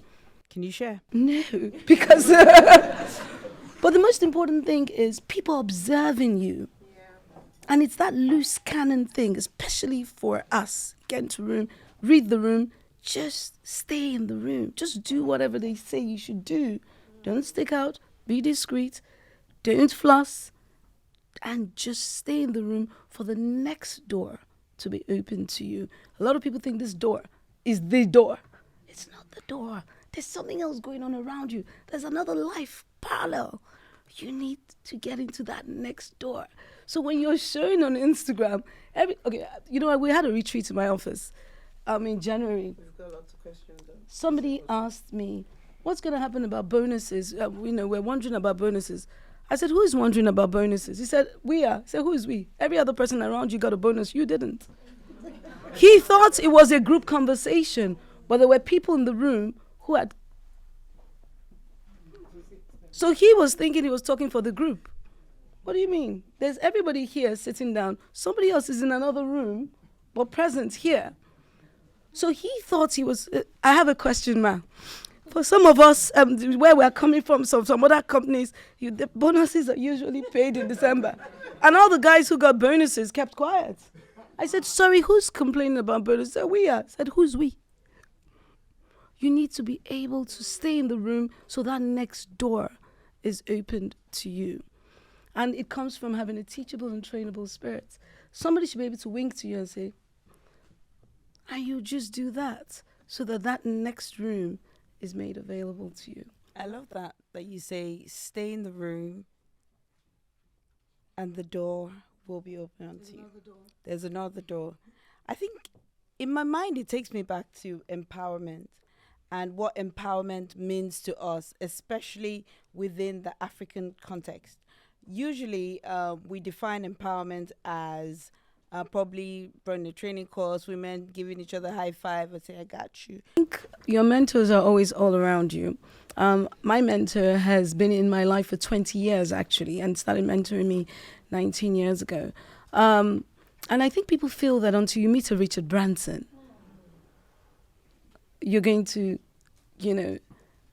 Can you share? No, because. But the most important thing is people observing you. And it's that loose cannon thing, especially for us. Get into the room, read the room, just stay in the room. Just do whatever they say you should do. Don't stick out, be discreet, don't floss, and just stay in the room for the next door to be open to you. A lot of people think this door is the door. It's not the door. There's something else going on around you. There's another life parallel. You need to get into that next door. So when you're showing on Instagram, we had a retreat in my office in January. We've got lots of questions. Somebody asked me, what's going to happen about bonuses? We're wondering about bonuses. I said, who is wondering about bonuses? He said, we are. I said, who is we? Every other person around you got a bonus. You didn't. He thought it was a group conversation, but there were people in the room who had. So he was thinking he was talking for the group. What do you mean? There's everybody here sitting down. Somebody else is in another room, but present here. So he thought he was. I have a question, ma. For some of us, where we're coming from, some other companies, the bonuses are usually paid in December. And all the guys who got bonuses kept quiet. I said, sorry, who's complaining about bonuses? He said, we are. I said, who's we? You need to be able to stay in the room so that next door is opened to you. And it comes from having a teachable and trainable spirit. Somebody should be able to wink to you and say, and you just do that so that that next room is made available to you. I love that you say stay in the room and the door will be open unto you. There's another door. I think in my mind it takes me back to empowerment and what empowerment means to us, especially within the African context. Usually we define empowerment as probably running a training course, women giving each other high five and say, I got you. I think your mentors are always all around you. My mentor has been in my life for 20 years, actually, and started mentoring me 19 years ago. And I think people feel that until you meet a Richard Branson, you're going to,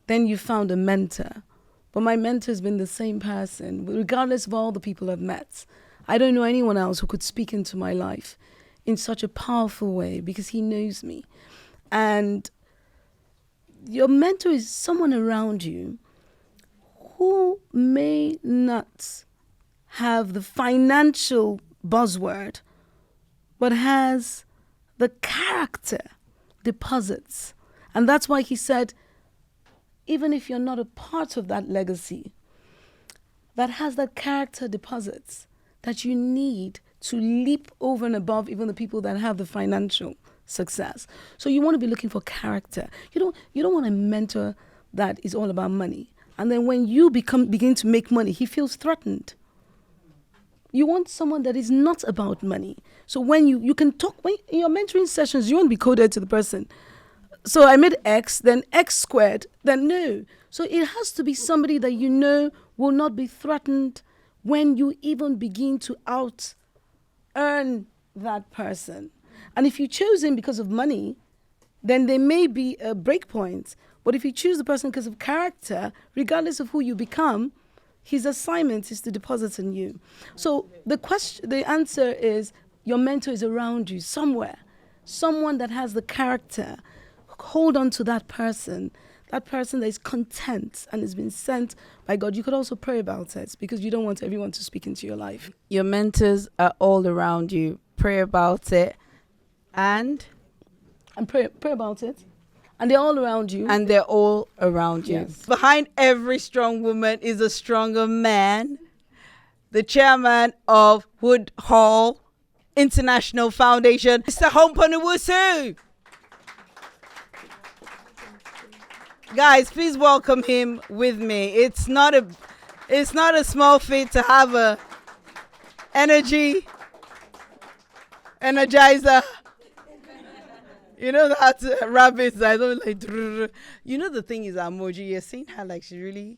then you found a mentor. But my mentor has been the same person, regardless of all the people I've met. I don't know anyone else who could speak into my life in such a powerful way because he knows me. And your mentor is someone around you who may not have the financial buzzword, but has the character deposits. And that's why he said, even if you're not a part of that legacy, that has that character deposits that you need to leap over and above even the people that have the financial success. So you want to be looking for character. You don't want a mentor that is all about money. And then when you begin to make money, he feels threatened. You want someone that is not about money. So when you can talk, in your mentoring sessions, you won't be coded to the person. So I made X, then X squared, then no. So it has to be somebody that you know will not be threatened when you even begin to out-earn that person. And if you choose him because of money, then there may be a break point. But if you choose the person because of character, regardless of who you become, his assignment is to deposit in you. So the answer is your mentor is around you somewhere. Someone that has the character. Hold on to that person that is content and has been sent by God. You could also pray about it because you don't want everyone to speak into your life. Your mentors are all around you. Pray about it and pray about it. And they're all around you. And they're all around you. Yes. Behind every strong woman is a stronger man. The chairman of Wood Hall International Foundation, Mr. Hunponu-Wusu. Guys, please welcome him with me. It's not a small feat to have a energizer. You know that rabbits, I don't like. You know the thing is that Moji, you're seeing her like she really,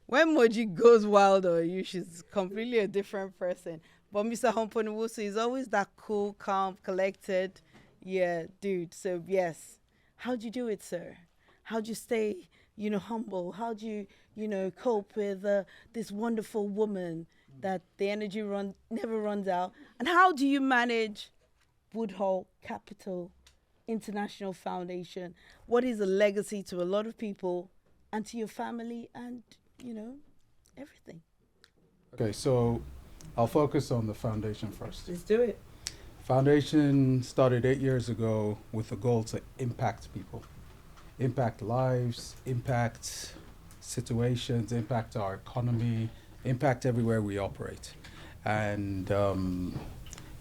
when Moji goes wild on you, she's completely a different person. But Mr. Hunponu-Wusu is always that cool, calm, collected. Yeah, dude. So yes. How'd you do it, sir? How'd you stay, humble? How'd you, cope with this wonderful woman that the energy never runs out? And how do you manage Woodhull Capital International Foundation? What is a legacy to a lot of people and to your family and, everything? Okay, so I'll focus on the foundation first. Let's do it. Foundation started 8 years ago with the goal to impact people, impact lives, impact situations, impact our economy, impact everywhere we operate. And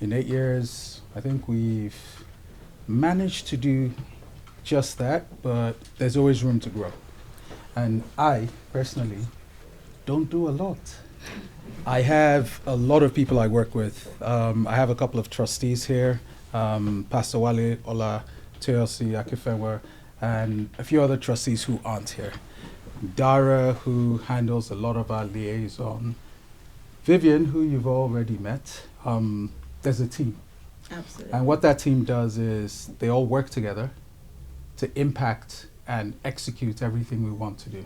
in 8 years, I think we've managed to do just that, but there's always room to grow. And I, personally, don't do a lot. I have a lot of people I work with. I have a couple of trustees here, Pastor Wale, Ola, TLC, Akifenwa, and a few other trustees who aren't here. Dara, who handles a lot of our liaison. Vivian, who you've already met. There's a team. Absolutely. And what that team does is they all work together to impact and execute everything we want to do.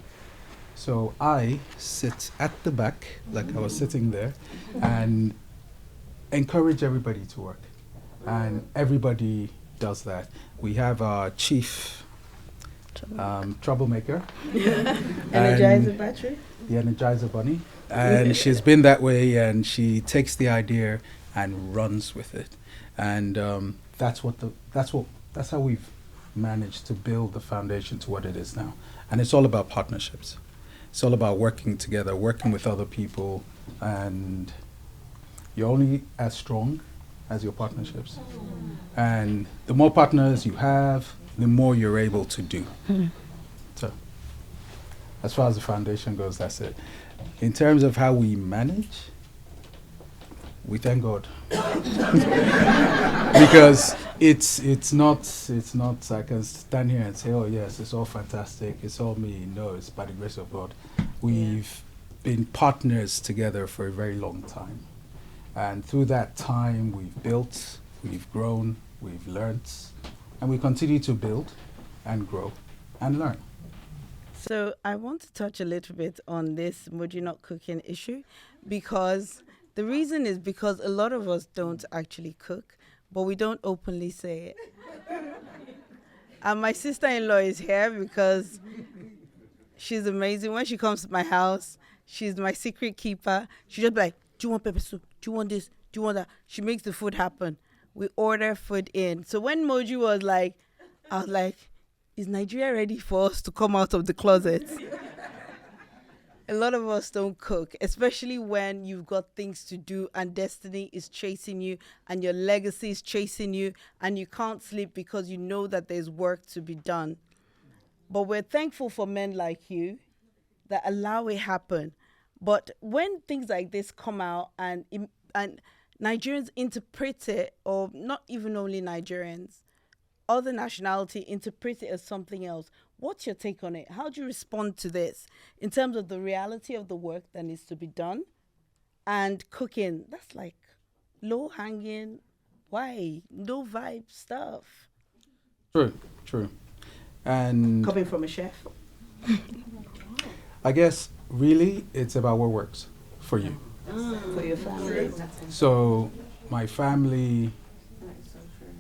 So I sit at the back, like I was sitting there, and encourage everybody to work. And everybody does that. We have our chief troublemaker. Energizer battery. The Energizer Bunny. And she's been that way, and she takes the idea and runs with it. And that's how we've managed to build the foundation to what it is now. And it's all about partnerships. It's all about working together, working with other people, and you're only as strong as your partnerships. And the more partners you have, the more you're able to do. So, as far as the foundation goes, that's it. In terms of how we manage, we thank God. Because it's not I can stand here and say, oh yes, it's all fantastic, it's all me. No, it's by the grace of God. We've been partners together for a very long time. And through that time we've built, we've grown, we've learnt, and we continue to build and grow and learn. So I want to touch a little bit on this Moji not cooking issue, because the reason is because a lot of us don't actually cook, but we don't openly say it. And my sister-in-law is here because she's amazing. When she comes to my house, she's my secret keeper. She just be like, do you want pepper soup? Do you want this? Do you want that? She makes the food happen. We order food in. So when Moji was like, I was like, is Nigeria ready for us to come out of the closet? A lot of us don't cook, especially when you've got things to do and destiny is chasing you and your legacy is chasing you and you can't sleep because you know that there's work to be done. But we're thankful for men like you that allow it happen. But when things like this come out and Nigerians interpret it, or not even only Nigerians, other nationality interpret it as something else. What's your take on it? How do you respond to this in terms of the reality of the work that needs to be done and cooking? That's like low hanging, why? No vibe stuff. True. And Coming from a chef. I guess really it's about what works for you. For your family. So my family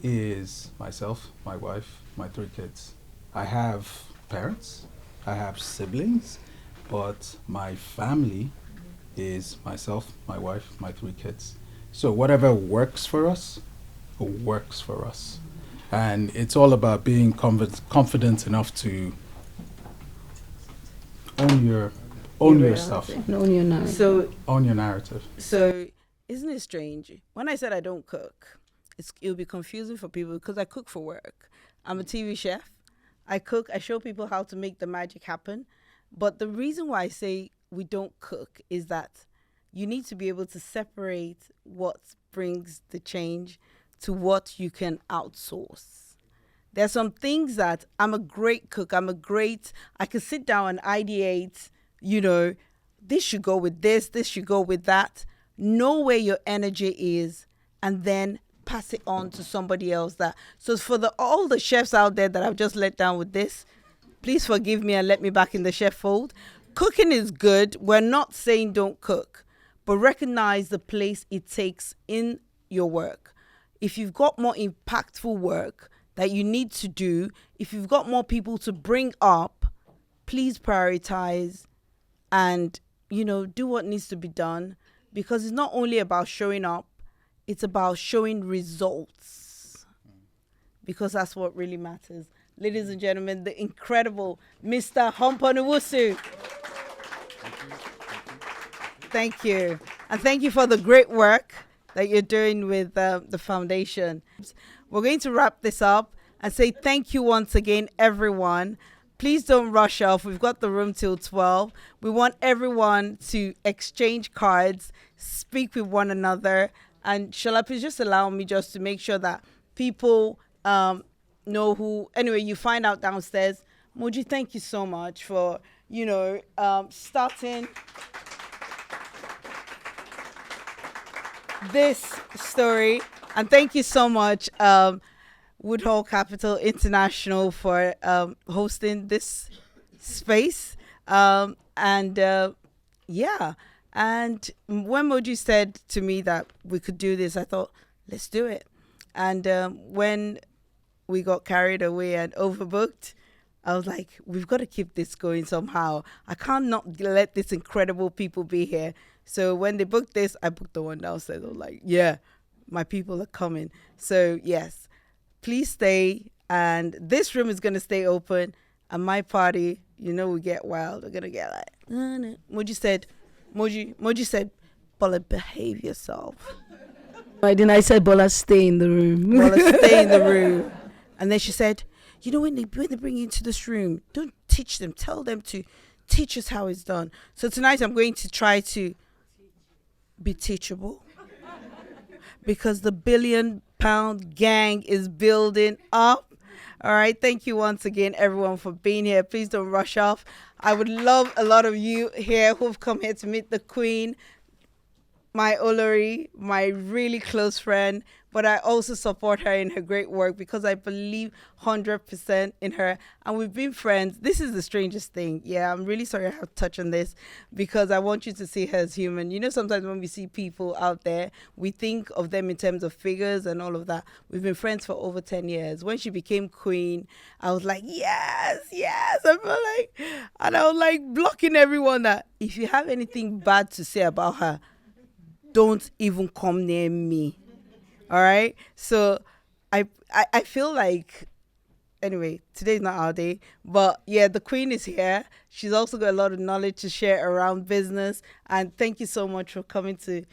is myself, my wife, my 3 kids. I have parents, I have siblings, but my family is myself, my wife, my 3 kids. So whatever works for us, works for us. And it's all about being confident enough to own your stuff. Own your narrative. So Own your narrative. So isn't it strange? When I said I don't cook, it'll be confusing for people because I cook for work. I'm a TV chef. I cook. I show people how to make the magic happen. But the reason why I say we don't cook is that you need to be able to separate what brings the change to what you can outsource. There's some things that I'm a great cook. I can sit down and ideate, this should go with this should go with that. know where your energy is, and then pass it on to somebody else. That so for all the chefs out there that I've just let down with this, please forgive me and let me back in the chef fold. Cooking is good. We're not saying don't cook, but recognize the place it takes in your work. If you've got more impactful work that you need to do, if you've got more people to bring up, please prioritize and, do what needs to be done, because it's not only about showing up, it's about showing results, because that's what really matters. Ladies and gentlemen, the incredible Mr. Hunponu-Wusu. Thank you. And thank you for the great work that you're doing with the foundation. We're going to wrap this up and say thank you once again, everyone. Please don't rush off. We've got the room till 12. We want everyone to exchange cards, speak with one another. And Shola, please just allow me just to make sure that people know who. Anyway, you find out downstairs. Moji, thank you so much for, starting this story. And thank you so much, Woodhull Capital International, for hosting this space. And when Moji said to me that we could do this, I thought, let's do it. And when we got carried away and overbooked, I was like, we've got to keep this going somehow. I can't not let these incredible people be here. So when they booked this, I booked the one downstairs. I was like, yeah, my people are coming. So yes, please stay. And this room is going to stay open. And my party, we get wild. We're going to get like, Moji said, Bola, behave yourself. Why didn't I say Bola, stay in the room? Bola, stay in the room. And then she said, when they bring you into this room, don't teach them. Tell them to teach us how it's done. So tonight I'm going to try to be teachable, because the £1 billion gang is building up. All right. Thank you once again, everyone, for being here. Please don't rush off. I would love a lot of you here who've come here to meet the Queen, my Olori, my really close friend, but I also support her in her great work because I believe 100% in her. And we've been friends. This is the strangest thing. Yeah, I'm really sorry I have to touch on this because I want you to see her as human. Sometimes when we see people out there, we think of them in terms of figures and all of that. We've been friends for over 10 years. When she became queen, I was like, yes. I was like blocking everyone that if you have anything bad to say about her, don't even come near me. All right. So I feel like, anyway, today's not our day, but yeah, the Queen is here. She's also got a lot of knowledge to share around business. And thank you so much for coming to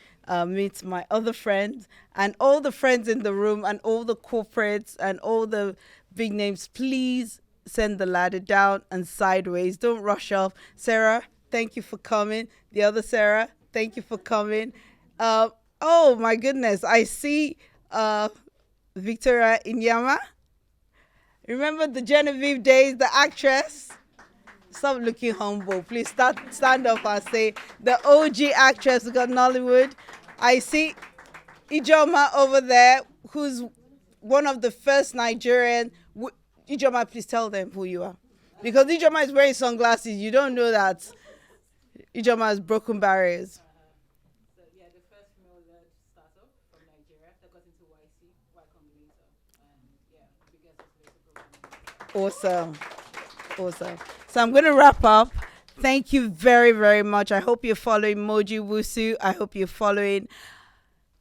meet my other friends and all the friends in the room and all the corporates and all the big names. Please send the ladder down and sideways. Don't rush off. Sarah, thank you for coming. The other Sarah, thank you for coming. Oh my goodness, I see Victoria Inyama. Remember the Genevieve days, the actress? Stop looking humble. Please stand up and say the OG actress who got Nollywood. I see Ijoma over there, who's one of the first Nigerian. Ijoma, please tell them who you are. Because Ijoma is wearing sunglasses. You don't know that Ijoma has broken barriers. Awesome. So I'm going to wrap up. Thank you very, very much. I hope you're following Moji Wusu. I hope you're following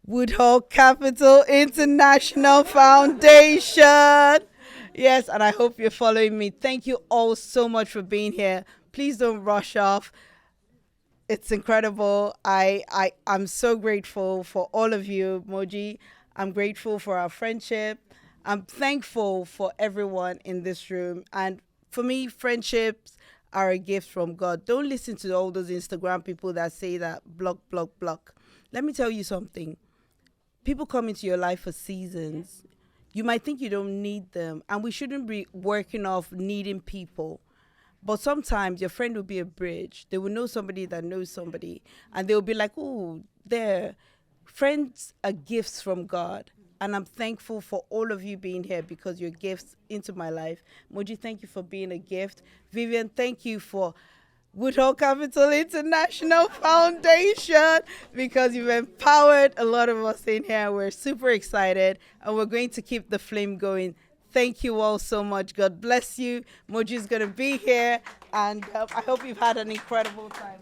Woodhull Capital International Foundation. Yes, and I hope you're following me. Thank you all so much for being here. Please don't rush off. It's incredible. I'm so grateful for all of you, Moji. I'm grateful for our friendship. I'm thankful for everyone in this room. And for me, friendships are a gift from God. Don't listen to all those Instagram people that say that block. Let me tell you something. People come into your life for seasons. You might think you don't need them. And we shouldn't be working off needing people. But sometimes your friend will be a bridge. They will know somebody that knows somebody, and they will be like, oh, there. Friends are gifts from God. And I'm thankful for all of you being here because you're gifts into my life. Moji, thank you for being a gift. Vivian, thank you for Woodhull Capital International Foundation because you've empowered a lot of us in here. We're super excited and we're going to keep the flame going. Thank you all so much. God bless you. Moji's going to be here and I hope you've had an incredible time.